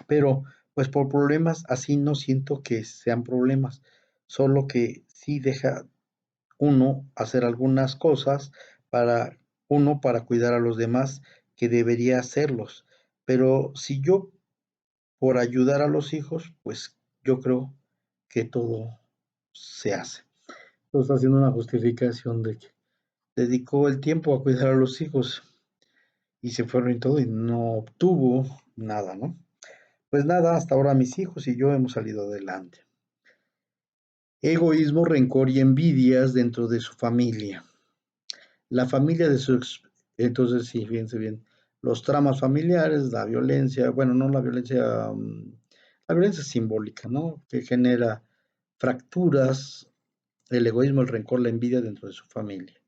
Pero pues por problemas así no siento que sean problemas, solo que sí deja uno hacer algunas cosas para para cuidar a los demás que debería hacerlos. Pero si yo por ayudar a los hijos, pues yo creo que todo se hace. Entonces está haciendo una justificación de que dedicó el tiempo a cuidar a los hijos y se fueron y todo y no obtuvo nada, ¿no? Pues nada, hasta ahora mis hijos y yo hemos salido adelante. Egoísmo, rencor y envidias dentro de su familia. La familia de su ex, entonces sí, fíjense bien, los tramas familiares, la violencia, bueno, no la violencia, la violencia simbólica, ¿no? Que genera fracturas, el egoísmo, el rencor, la envidia dentro de su familia.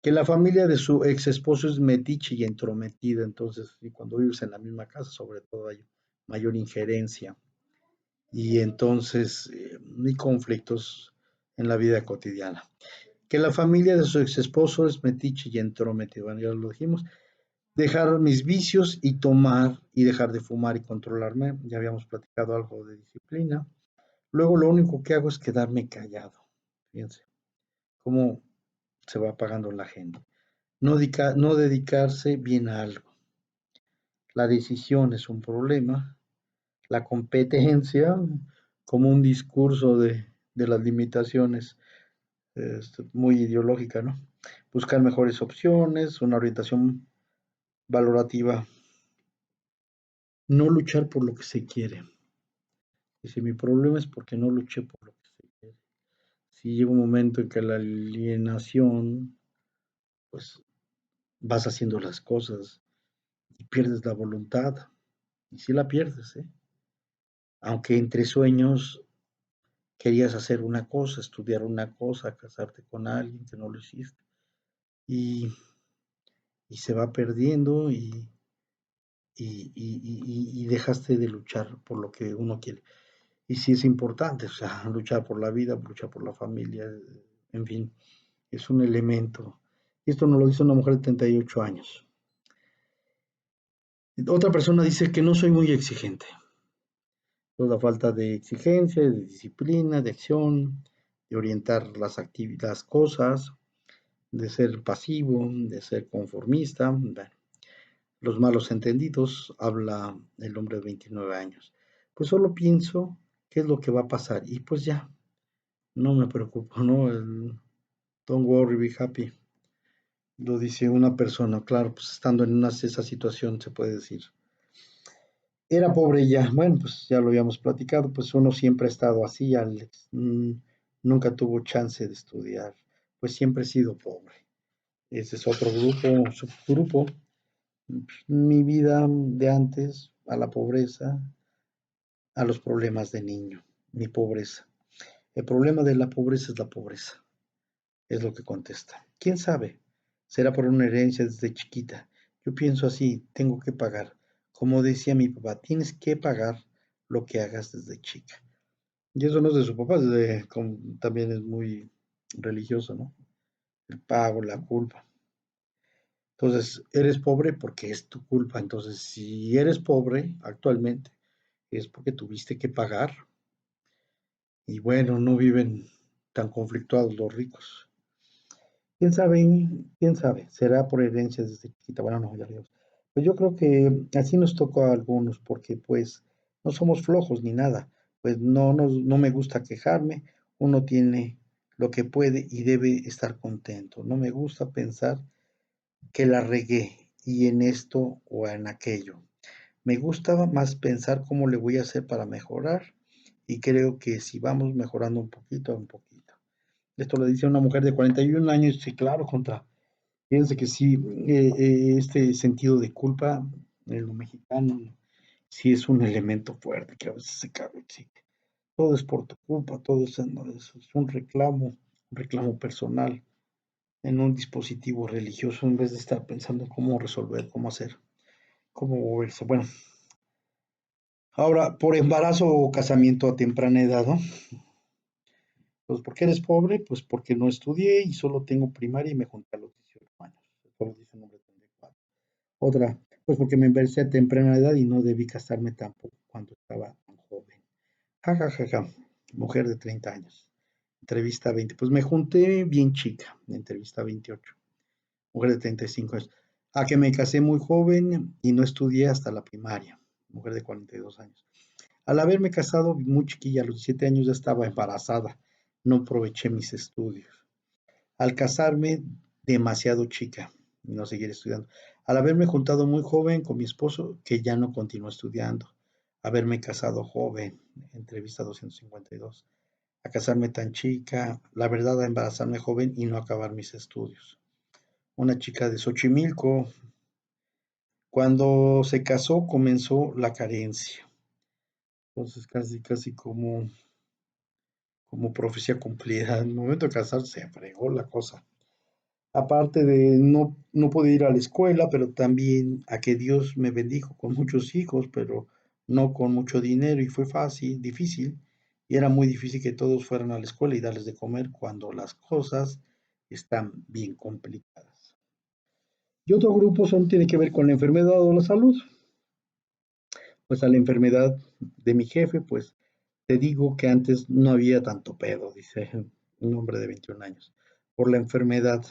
Que la familia de su ex esposo es metiche y entrometida, entonces, y cuando vives en la misma casa, sobre todo hay mayor injerencia y entonces hay conflictos en la vida cotidiana. Que la familia de su ex esposo es metiche y entrometido, bueno, ya lo dijimos. Dejar mis vicios y tomar y dejar de fumar y controlarme, ya habíamos platicado algo de disciplina. Luego lo único que hago es quedarme callado, fíjense cómo se va apagando la gente. No dedicarse bien a algo. La decisión es un problema. La competencia como un discurso de las limitaciones muy ideológica, ¿no? Buscar mejores opciones, una orientación valorativa, no luchar por lo que se quiere. Y si mi problema es porque no luché por lo que se quiere. Si llega un momento en que la alienación, pues vas haciendo las cosas y pierdes la voluntad. Y si la pierdes, ¿eh? Aunque entre sueños querías hacer una cosa, estudiar una cosa, casarte con alguien que no lo hiciste. Y, y se va perdiendo y dejaste de luchar por lo que uno quiere. Y sí es importante, o sea, luchar por la vida, luchar por la familia, en fin, es un elemento. Y esto nos lo dice una mujer de 38 años. Otra persona dice que no soy muy exigente. Toda falta de exigencia, de disciplina, de acción, de orientar las cosas, de ser pasivo, de ser conformista. Bueno, los malos entendidos, habla el hombre de 29 años. Pues solo pienso qué es lo que va a pasar y pues ya, no me preocupo, ¿no? Don't worry, be happy. Lo dice una persona, claro, pues estando en esa situación se puede decir. Era pobre ya, bueno, pues ya lo habíamos platicado, pues uno siempre ha estado así, Alex. Nunca tuvo chance de estudiar, pues siempre he sido pobre. Ese es otro grupo, subgrupo. Mi vida de antes, a la pobreza, a los problemas de niño, mi pobreza. El problema de la pobreza es la pobreza, es lo que contesta. ¿Quién sabe? Será por una herencia desde chiquita. Yo pienso así, tengo que pagar. Como decía mi papá, tienes que pagar lo que hagas desde chica. Y eso no es de su papá, también es muy religioso, ¿no? El pago, la culpa. Entonces, eres pobre porque es tu culpa. Entonces, si eres pobre actualmente, es porque tuviste que pagar. Y bueno, no viven tan conflictuados los ricos. ¿Quién sabe? ¿Quién sabe? Será por herencia desde chiquita. Bueno, no, ya vimos. Pues yo creo que así nos tocó a algunos, porque pues no somos flojos ni nada. Pues no me gusta quejarme. Uno tiene lo que puede y debe estar contento. No me gusta pensar que la regué y en esto o en aquello. Me gustaba más pensar cómo le voy a hacer para mejorar y creo que si vamos mejorando un poquito a un poquito. Esto lo dice una mujer de 41 años, sí, claro, fíjense que sí, este sentido de culpa en lo mexicano sí es un elemento fuerte que a veces se cabe, sí. Todo es por tu culpa, todo es un reclamo personal en un dispositivo religioso en vez de estar pensando en cómo resolver, cómo hacer, cómo moverse. Bueno, ahora, por embarazo o casamiento a temprana edad, ¿no? Pues, ¿por qué eres pobre? Pues porque no estudié y solo tengo primaria y me junté a los 18 años. Eso lo dice un hombre de 34. Otra, pues porque me embaracé a temprana edad y no debí casarme tampoco cuando estaba tan joven. Ja, ja, ja, ja. Mujer de 30 años. Entrevista 20. Pues me junté bien chica. Entrevista 28. Mujer de 35 años. A que me casé muy joven y no estudié hasta la primaria. mujer de 42 años. Al haberme casado muy chiquilla, a los 17 años ya estaba embarazada, no aproveché mis estudios. Al casarme, demasiado chica y no seguir estudiando. Al haberme juntado muy joven con mi esposo, que ya no continuó estudiando. Haberme casado joven, entrevista 252. A casarme tan chica, la verdad a embarazarme joven y no acabar mis estudios. Una chica de Xochimilco, cuando se casó comenzó la carencia. Entonces casi como profecía cumplida. En el momento de casarse se fregó la cosa. Aparte de no poder ir a la escuela, pero también a que Dios me bendijo con muchos hijos, pero no con mucho dinero y fue fácil, difícil, y era muy difícil que todos fueran a la escuela y darles de comer cuando las cosas están bien complicadas. Y otro grupo tiene que ver con la enfermedad o la salud. Pues a la enfermedad de mi jefe, pues te digo que antes no había tanto pedo, dice un hombre de 21 años, por la enfermedad,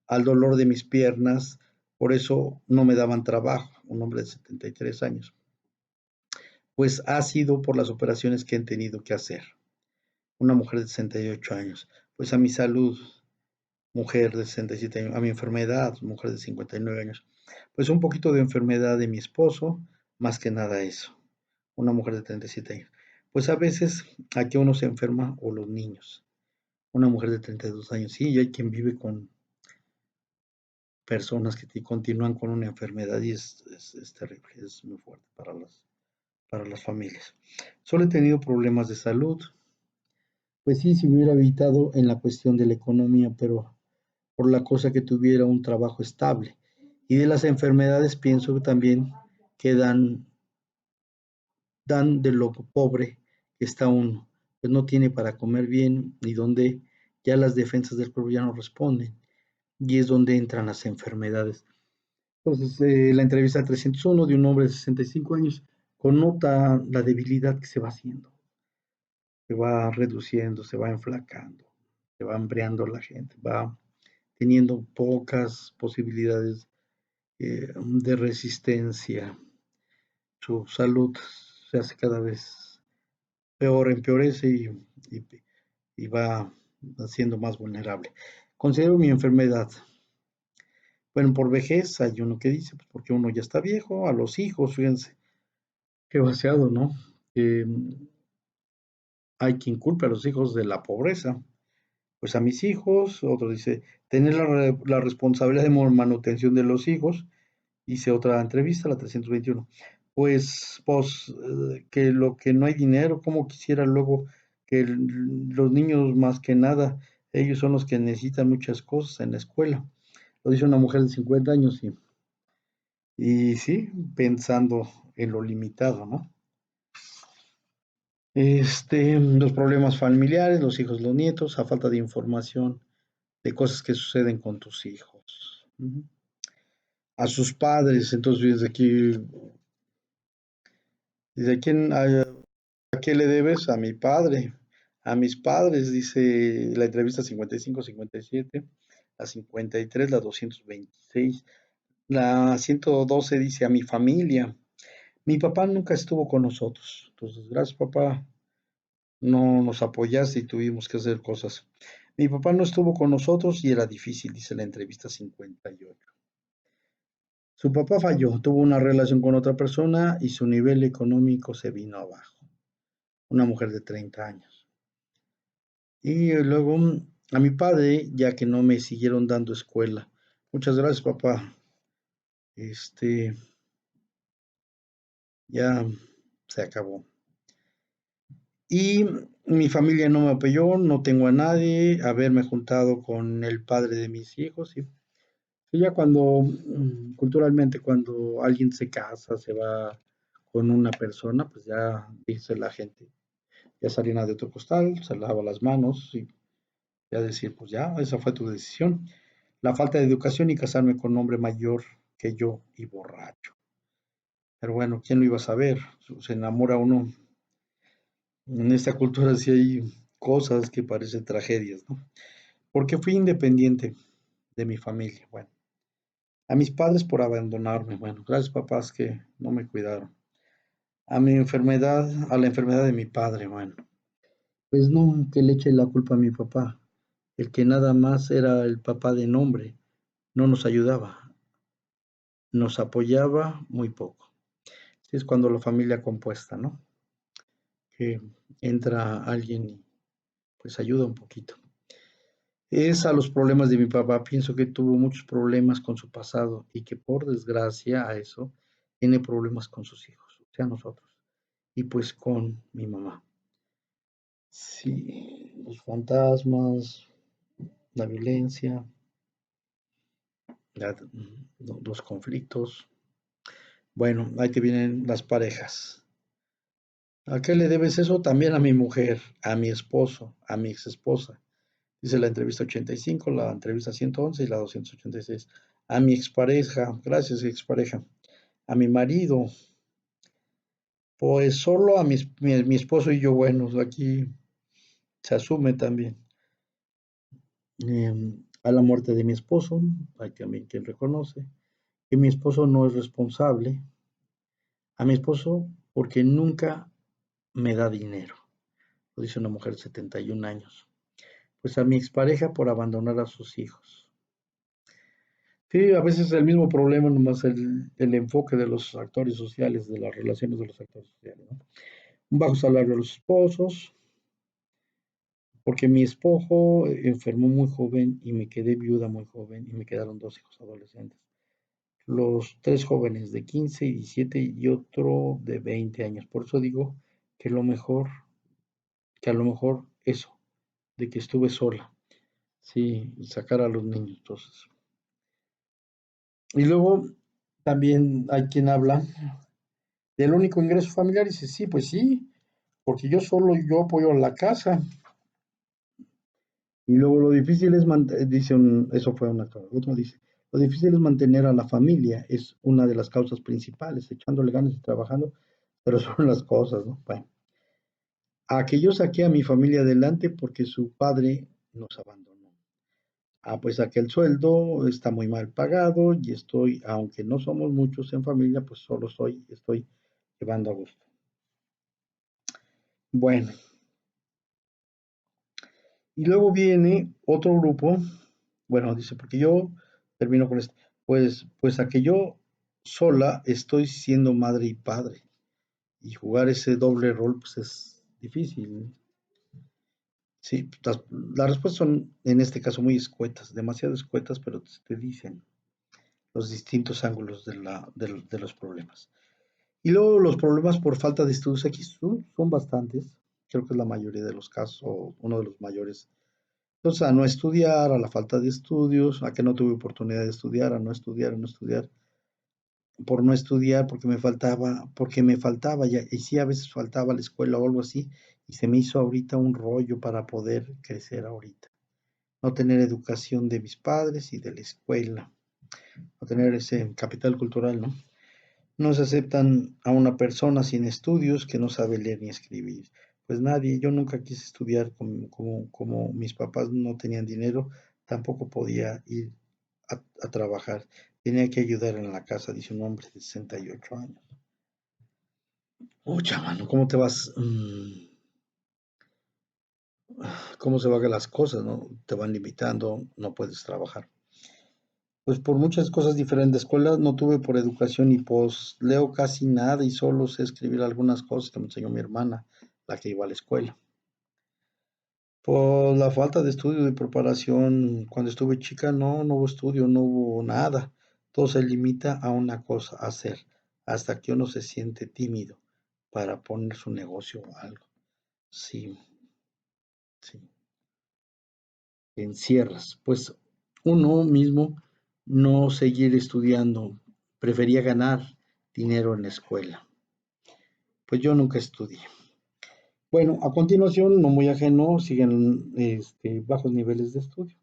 al dolor de mis piernas, por eso no me daban trabajo, un hombre de 73 años. Pues ha sido por las operaciones que han tenido que hacer. Una mujer de 68 años, pues a mi salud, mujer de 67 años, a mi enfermedad, mujer de 59 años, pues un poquito de enfermedad de mi esposo, más que nada eso, una mujer de 37 años. Pues a veces aquí uno se enferma o los niños. Una mujer de 32 años, sí, y hay quien vive con personas que continúan con una enfermedad y es terrible, es muy fuerte para las familias. Solo he tenido problemas de salud. Pues sí, si me hubiera evitado en la cuestión de la economía, pero por la cosa que tuviera un trabajo estable. Y de las enfermedades pienso que también que dan de lo pobre que está uno, pues no tiene para comer bien y donde ya las defensas del cuerpo ya no responden y es donde entran las enfermedades. Entonces, la entrevista 301 de un hombre de 65 años connota la debilidad que se va haciendo, se va reduciendo, se va enflacando, se va hambreando la gente, va teniendo pocas posibilidades de resistencia, su salud se hace cada vez peor, empeorece y, y va siendo más vulnerable. Considero mi enfermedad. Bueno, por vejez hay uno que dice, pues porque uno ya está viejo, a los hijos, fíjense, qué vaciado, ¿no? Eh, hay quien culpa a los hijos de la pobreza. Pues a mis hijos, otro dice, tener la responsabilidad de manutención de los hijos. Hice otra entrevista, la 321. Pues, que lo que no hay dinero, como quisiera luego que los niños más que nada, ellos son los que necesitan muchas cosas en la escuela. Lo dice una mujer de 50 años y sí, pensando en lo limitado, ¿no? Los problemas familiares, los hijos, los nietos, a falta de información de cosas que suceden con tus hijos. A sus padres, entonces desde aquí, ¿a qué le debes? A mi padre, a mis padres, dice la entrevista 55, 57, la 53, la 226, la 112 dice a mi familia. Mi papá nunca estuvo con nosotros, entonces gracias papá, no nos apoyaste y tuvimos que hacer cosas. Mi papá no estuvo con nosotros y era difícil, dice la entrevista 58. Su papá falló, tuvo una relación con otra persona y su nivel económico se vino abajo. Una mujer de 30 años. Y luego a mi padre, ya que no me siguieron dando escuela. Muchas gracias, papá. Este, ya se acabó. Y mi familia no me apoyó, no tengo a nadie, haberme juntado con el padre de mis hijos. Y ya cuando, culturalmente, cuando alguien se casa, se va con una persona, pues ya dice la gente, ya salía de otro costal, se lava las manos y ya decir, pues ya, esa fue tu decisión. La falta de educación y casarme con un hombre mayor que yo y borracho. Pero bueno, ¿quién lo iba a saber? Se enamora uno. En esta cultura sí hay cosas que parecen tragedias, ¿no? Porque fui independiente de mi familia. Bueno, a mis padres por abandonarme. Bueno, gracias papás que no me cuidaron. a la enfermedad de mi padre, bueno. Pues no, que le eche la culpa a mi papá, el que nada más era el papá de nombre, no nos ayudaba, nos apoyaba muy poco. Así es cuando la familia compuesta, ¿no? Que entra alguien y pues ayuda un poquito. Es a los problemas de mi papá, pienso que tuvo muchos problemas con su pasado y que por desgracia a eso tiene problemas con sus hijos, o sea, nosotros, y pues con mi mamá. Sí, los fantasmas, la violencia, los conflictos. Bueno, ahí te vienen las parejas. ¿A qué le debes eso? También a mi mujer, a mi esposo, a mi ex esposa. Dice la entrevista 85, la entrevista 111 y la 286. A mi expareja, gracias expareja. A mi marido, pues solo a mi esposo y yo, bueno, aquí se asume también. A la muerte de mi esposo, hay también quien reconoce que mi esposo no es responsable. A mi esposo porque nunca me da dinero, lo dice una mujer de 71 años. Pues a mi expareja por abandonar a sus hijos. Sí, a veces el mismo problema, nomás el enfoque de los actores sociales, de las relaciones de los actores sociales, ¿no? Un bajo salario de los esposos, porque mi esposo enfermó muy joven y me quedé viuda muy joven y me quedaron dos hijos adolescentes. Los tres jóvenes de 15 y 17 y otro de 20 años. Por eso digo que que a lo mejor eso, de que estuve sola, sí, y sacar a los niños, entonces. Y luego también hay quien habla del único ingreso familiar y dice, sí, pues sí, porque yo apoyo a la casa. Y luego lo difícil es eso fue un actor. Otro dice, lo difícil es mantener a la familia, es una de las causas principales, echándole ganas y trabajando, pero son las cosas, ¿no? Bueno, a que yo saqué a mi familia adelante porque su padre nos abandonó. Ah, pues a que el sueldo está muy mal pagado y estoy, aunque no somos muchos en familia, pues estoy llevando a gusto. Bueno, y luego viene otro grupo, bueno, dice, porque yo termino con esto, pues a que yo sola estoy siendo madre y padre, y jugar ese doble rol, pues es difícil, ¿no? Sí, las respuestas son en este caso muy escuetas, demasiado escuetas, pero te dicen los distintos ángulos de los problemas. Y luego los problemas por falta de estudios aquí son bastantes, creo que es la mayoría de los casos, o uno de los mayores. Entonces, a no estudiar, a la falta de estudios, a que no tuve oportunidad de estudiar, a no estudiar, por no estudiar, porque me faltaba, ya, y sí, a veces faltaba la escuela o algo así, y se me hizo ahorita un rollo para poder crecer ahorita. No tener educación de mis padres y de la escuela, no tener ese capital cultural, ¿no? No se aceptan a una persona sin estudios que no sabe leer ni escribir. Pues nadie, yo nunca quise estudiar como mis papás no tenían dinero, tampoco podía ir a trabajar. Tenía que ayudar en la casa, dice un hombre de 68 años. Oye, mano, ¿cómo te vas? ¿Cómo se van las cosas, no? Te van limitando, no puedes trabajar. Pues por muchas cosas diferentes. Escuelas no tuve por educación y pues leo casi nada y solo sé escribir algunas cosas que me enseñó mi hermana, la que iba a la escuela. Por la falta de estudio y preparación, cuando estuve chica no hubo estudio, no hubo nada. Todo se limita a una cosa, a hacer, hasta que uno se siente tímido para poner su negocio o algo. Sí, sí, encierras. Pues uno mismo no seguir estudiando, prefería ganar dinero en la escuela. Pues yo nunca estudié. Bueno, a continuación, no muy ajeno, siguen bajos niveles de estudio,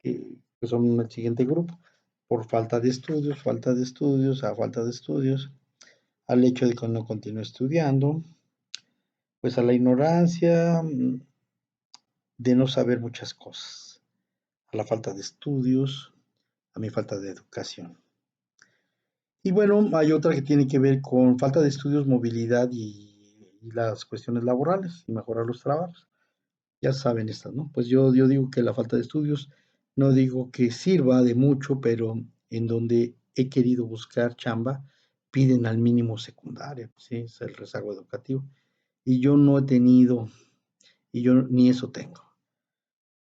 que son el siguiente grupo, por falta de estudios, a falta de estudios, al hecho de que no continúe estudiando, pues a la ignorancia de no saber muchas cosas, a la falta de estudios, a mi falta de educación. Y bueno, hay otra que tiene que ver con falta de estudios, movilidad y las cuestiones laborales y mejorar los trabajos. Ya saben estas, ¿no? Pues yo digo que la falta de estudios, no digo que sirva de mucho, pero en donde he querido buscar chamba, piden al mínimo secundaria, ¿sí? Es el rezago educativo. Y yo no he tenido, y yo ni eso tengo.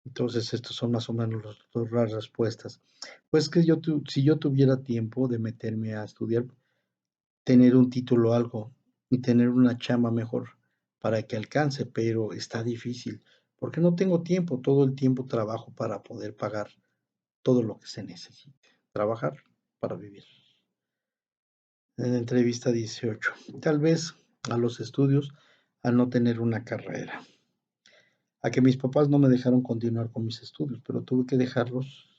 Entonces, estos son más o menos las respuestas. Pues que si yo tuviera tiempo de meterme a estudiar, tener un título o algo y tener una chamba mejor para que alcance, pero está difícil, porque no tengo tiempo, todo el tiempo trabajo para poder pagar todo lo que se necesite, trabajar para vivir. En la entrevista 18, tal vez a los estudios, al no tener una carrera, a que mis papás no me dejaron continuar con mis estudios, pero tuve que dejarlos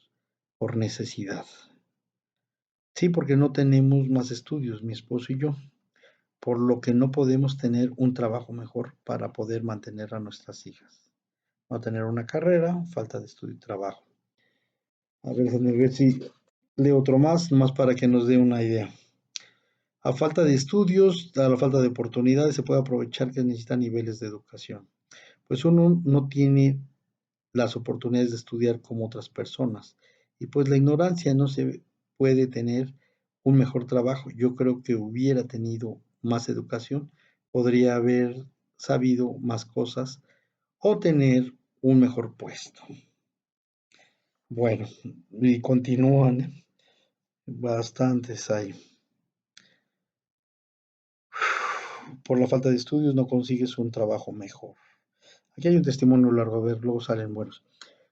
por necesidad. Sí, porque no tenemos más estudios, mi esposo y yo, por lo que no podemos tener un trabajo mejor para poder mantener a nuestras hijas. No tener una carrera, falta de estudio y trabajo. A ver, déjenme ver si leo otro más para que nos dé una idea. A falta de estudios, a la falta de oportunidades, se puede aprovechar que necesita niveles de educación. Pues uno no tiene las oportunidades de estudiar como otras personas. Y pues la ignorancia no se puede tener un mejor trabajo. Yo creo que hubiera tenido más educación, podría haber sabido más cosas o tener un mejor puesto. Bueno, y continúan bastantes ahí. Por la falta de estudios no consigues un trabajo mejor. Aquí hay un testimonio largo, a ver, luego salen buenos.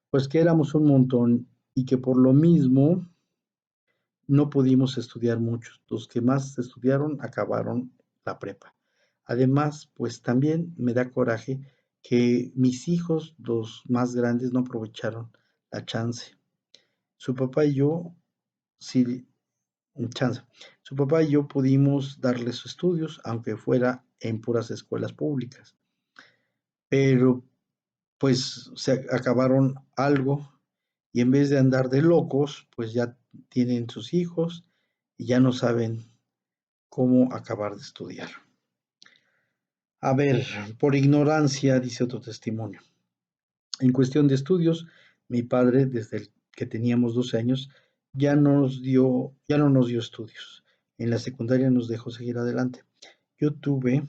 Pues que éramos un montón y que por lo mismo no pudimos estudiar muchos. Los que más estudiaron acabaron la prepa. Además, pues también me da coraje que mis hijos, los más grandes, no aprovecharon la chance. Su papá y yo, sí, chance. Su papá y yo pudimos darles estudios, aunque fuera en puras escuelas públicas. Pero pues se acabaron algo y en vez de andar de locos, pues ya tienen sus hijos y ya no saben cómo acabar de estudiar. A ver, por ignorancia, dice otro testimonio. En cuestión de estudios, mi padre, desde el que teníamos 12 años, ya no nos dio estudios. En la secundaria nos dejó seguir adelante. Yo tuve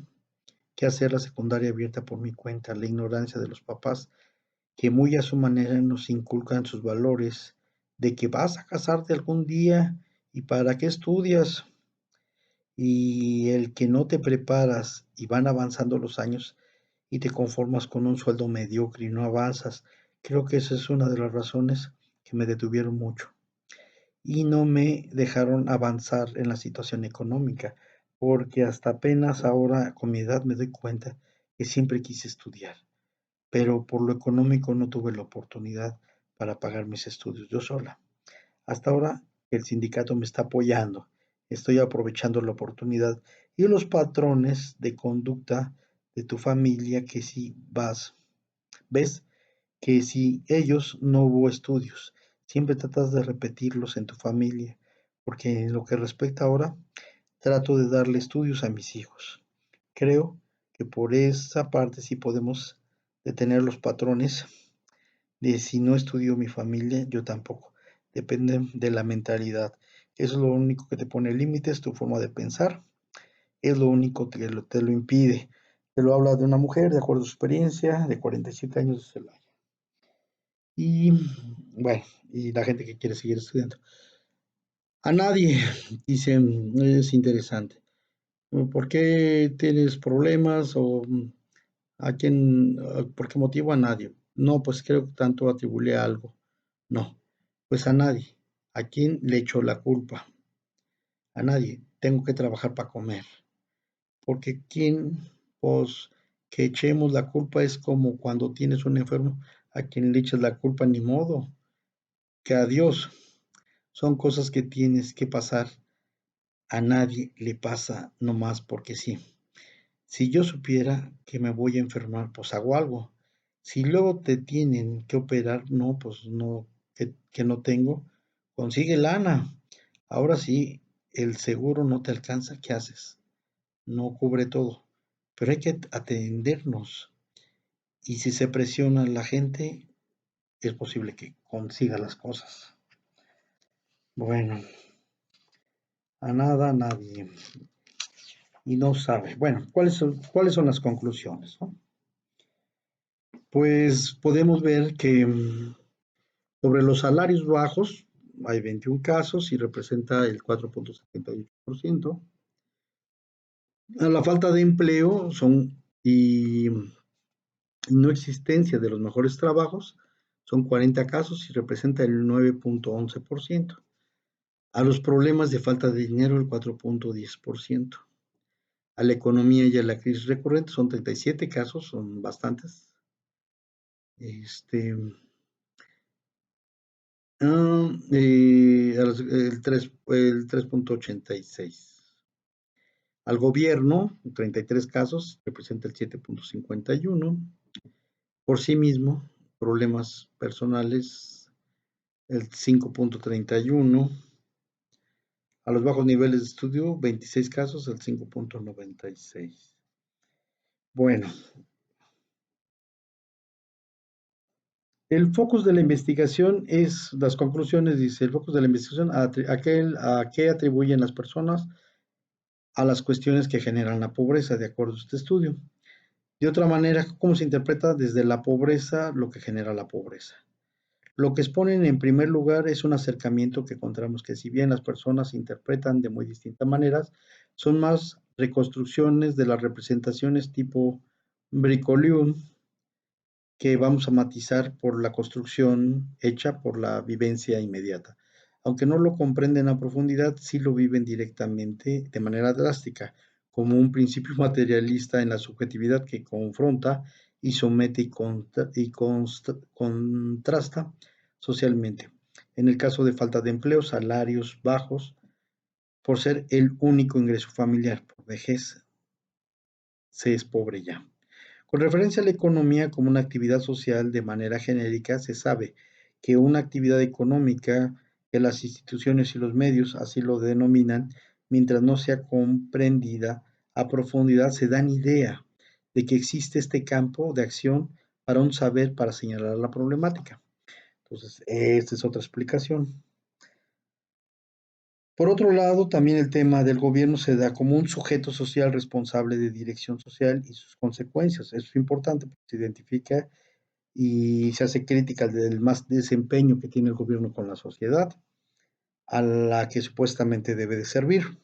que hacer la secundaria abierta por mi cuenta, la ignorancia de los papás, que muy a su manera nos inculcan sus valores, de que vas a casarte algún día y para qué estudias, y el que no te preparas y van avanzando los años y te conformas con un sueldo mediocre y no avanzas, creo que esa es una de las razones que me detuvieron mucho y no me dejaron avanzar en la situación económica, porque hasta apenas ahora con mi edad me doy cuenta que siempre quise estudiar, pero por lo económico no tuve la oportunidad para pagar mis estudios yo sola. Hasta ahora el sindicato me está apoyando, estoy aprovechando la oportunidad y los patrones de conducta de tu familia que si ves que si ellos no hubo estudios, siempre tratas de repetirlos en tu familia, porque en lo que respecta ahora, trato de darle estudios a mis hijos. Creo que por esa parte sí podemos detener los patrones de si no estudió mi familia, yo tampoco. Depende de la mentalidad. Eso es lo único que te pone límites, tu forma de pensar. Es lo único que te lo impide. Te lo habla de una mujer, de acuerdo a su experiencia, de 47 años de Celaya. Y bueno, y la gente que quiere seguir estudiando. A nadie, dice, es interesante. ¿Por qué tienes problemas o por qué motivo a nadie? No, pues creo que tanto atribuirle a algo. No, pues a nadie. ¿A quién le echo la culpa? A nadie. Tengo que trabajar para comer. Porque quién, pues que echemos la culpa es como cuando tienes un enfermo, a quien le echas la culpa ni modo, que a Dios. Son cosas que tienes que pasar. A nadie le pasa nomás porque sí. Si yo supiera que me voy a enfermar, pues hago algo. Si luego te tienen que operar, no, pues no, que no tengo, consigue lana. Ahora sí, el seguro no te alcanza, ¿qué haces? No cubre todo, pero hay que atendernos. Y si se presiona a la gente, es posible que consiga las cosas. Bueno, a nada, nadie. Y no sabe. Bueno, ¿cuáles son las conclusiones? ¿No? Pues podemos ver que sobre los salarios bajos hay 21 casos y representa el 4.78%. La falta de empleo y no existencia de los mejores trabajos son 40 casos y representa el 9.11%. A los problemas de falta de dinero el 4.10%. A la economía y a la crisis recurrente son 37 casos, son bastantes. Este, el 3.86. Al gobierno, 33 casos, representa el 7.51. Por sí mismo, problemas personales, el 5.31. A los bajos niveles de estudio, 26 casos, el 5.96. Bueno, el focus de la investigación las conclusiones, dice, el focus de la investigación a qué atribuyen las personas a las cuestiones que generan la pobreza, de acuerdo a este estudio. De otra manera, ¿cómo se interpreta desde la pobreza lo que genera la pobreza? Lo que exponen en primer lugar es un acercamiento que encontramos que si bien las personas interpretan de muy distintas maneras, son más reconstrucciones de las representaciones tipo Bricolium que vamos a matizar por la construcción hecha por la vivencia inmediata. Aunque no lo comprenden a profundidad, sí lo viven directamente de manera drástica, como un principio materialista en la subjetividad que confronta y somete contrasta socialmente. En el caso de falta de empleo, salarios bajos, por ser el único ingreso familiar, por vejez, se es pobre ya. Con referencia a la economía como una actividad social de manera genérica, se sabe que una actividad económica que las instituciones y los medios así lo denominan, mientras no sea comprendida a profundidad, se dan idea de que existe este campo de acción para un saber para señalar la problemática. Entonces, esta es otra explicación. Por otro lado, también el tema del gobierno se da como un sujeto social responsable de dirección social y sus consecuencias. Eso es importante porque se identifica y se hace crítica del más desempeño que tiene el gobierno con la sociedad, a la que supuestamente debe de servir.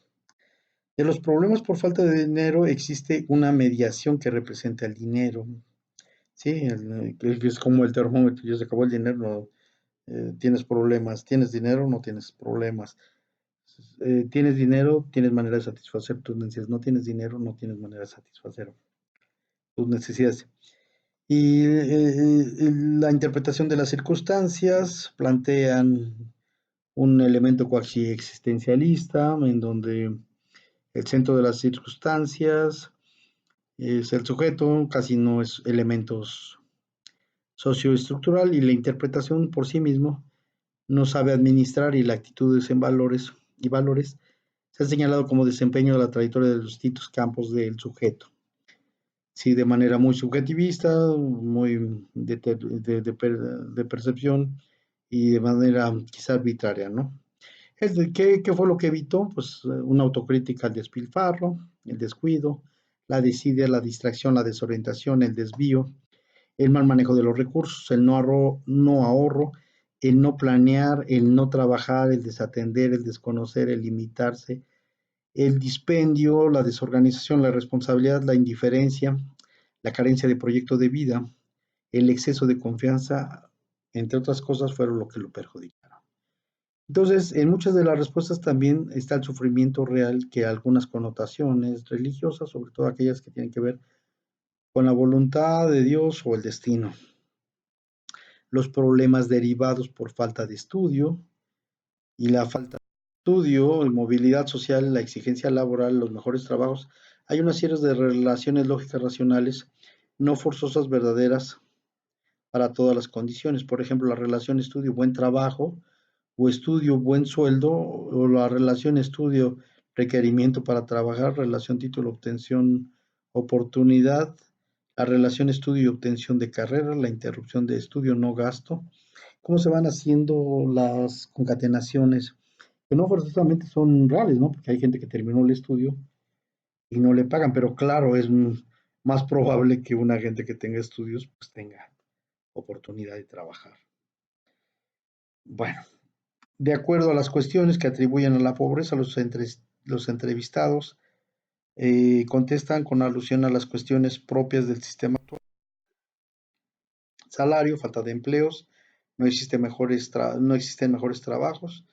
De los problemas por falta de dinero existe una mediación que representa el dinero. Sí, es como el termómetro, ya se acabó el dinero, no, tienes problemas, tienes dinero, no tienes problemas. Tienes dinero, tienes manera de satisfacer tus necesidades, no tienes dinero, no tienes manera de satisfacer tus necesidades. Y la interpretación de las circunstancias plantean un elemento cuasi existencialista en donde el centro de las circunstancias es el sujeto, casi no es elementos socioestructural y la interpretación por sí mismo no sabe administrar y la actitudes en valores se ha señalado como desempeño de la trayectoria de los distintos campos del sujeto. Sí, de manera muy subjetivista, muy de percepción y de manera quizá arbitraria, ¿no? ¿Qué fue lo que evitó? Pues una autocrítica al despilfarro, el descuido, la desidia, la distracción, la desorientación, el desvío, el mal manejo de los recursos, el no ahorro, el no planear, el no trabajar, el desatender, el desconocer, el limitarse, el dispendio, la desorganización, la responsabilidad, la indiferencia, la carencia de proyecto de vida, el exceso de confianza, entre otras cosas, fueron lo que lo perjudicaron. Entonces, en muchas de las respuestas también está el sufrimiento real que algunas connotaciones religiosas, sobre todo aquellas que tienen que ver con la voluntad de Dios o el destino, los problemas derivados por falta de estudio y la falta de estudio, movilidad social, la exigencia laboral, los mejores trabajos. Hay una serie de relaciones lógicas racionales, no forzosas, verdaderas para todas las condiciones. Por ejemplo, la relación estudio-buen trabajo, o estudio, buen sueldo, o la relación estudio, requerimiento para trabajar, relación título, obtención, oportunidad, la relación estudio y obtención de carrera, la interrupción de estudio, no gasto. ¿Cómo se van haciendo las concatenaciones? Que no forzosamente son reales, ¿no? Porque hay gente que terminó el estudio y no le pagan, pero claro, es más probable que una gente que tenga estudios pues tenga oportunidad de trabajar. Bueno, de acuerdo a las cuestiones que atribuyen a la pobreza, los entrevistados contestan con alusión a las cuestiones propias del sistema actual. Salario, falta de empleos, no existen mejores trabajos,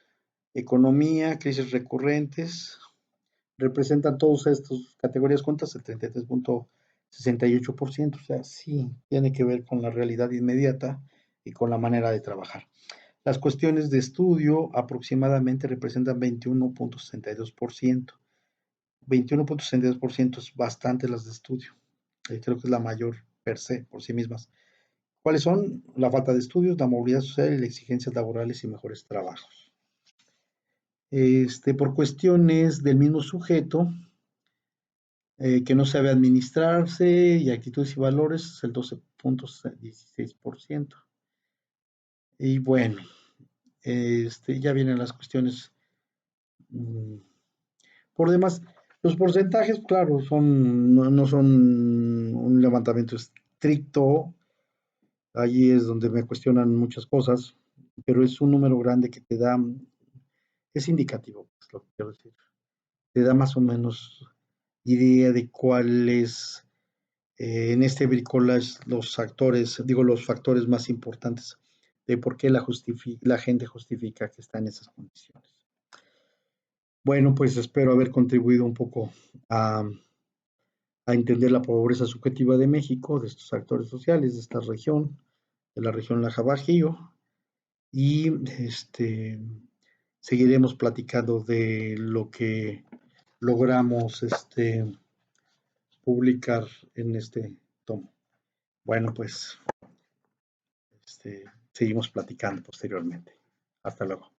economía, crisis recurrentes, representan todas estas categorías juntas el 33.68%, o sea, sí tiene que ver con la realidad inmediata y con la manera de trabajar. Las cuestiones de estudio aproximadamente representan 21.62%. 21.62% es bastante las de estudio. Creo que es la mayor per se, por sí mismas. ¿Cuáles son? La falta de estudios, la movilidad social y las exigencias laborales y mejores trabajos. Por cuestiones del mismo sujeto, que no sabe administrarse y actitudes y valores, es el 12.16%. Y bueno, ya vienen las cuestiones. Por demás, los porcentajes, claro, no son un levantamiento estricto. Allí es donde me cuestionan muchas cosas, pero es un número grande que te da, es indicativo, es lo que quiero decir. Te da más o menos idea de cuáles en este bricolage los factores más importantes de por qué la gente justifica que está en esas condiciones. Bueno, pues espero haber contribuido un poco a entender la pobreza subjetiva de México, de estos actores sociales, de esta región, de la región Laja Bajío, y seguiremos platicando de lo que logramos publicar en este tomo. Bueno, pues seguimos platicando posteriormente. Hasta luego.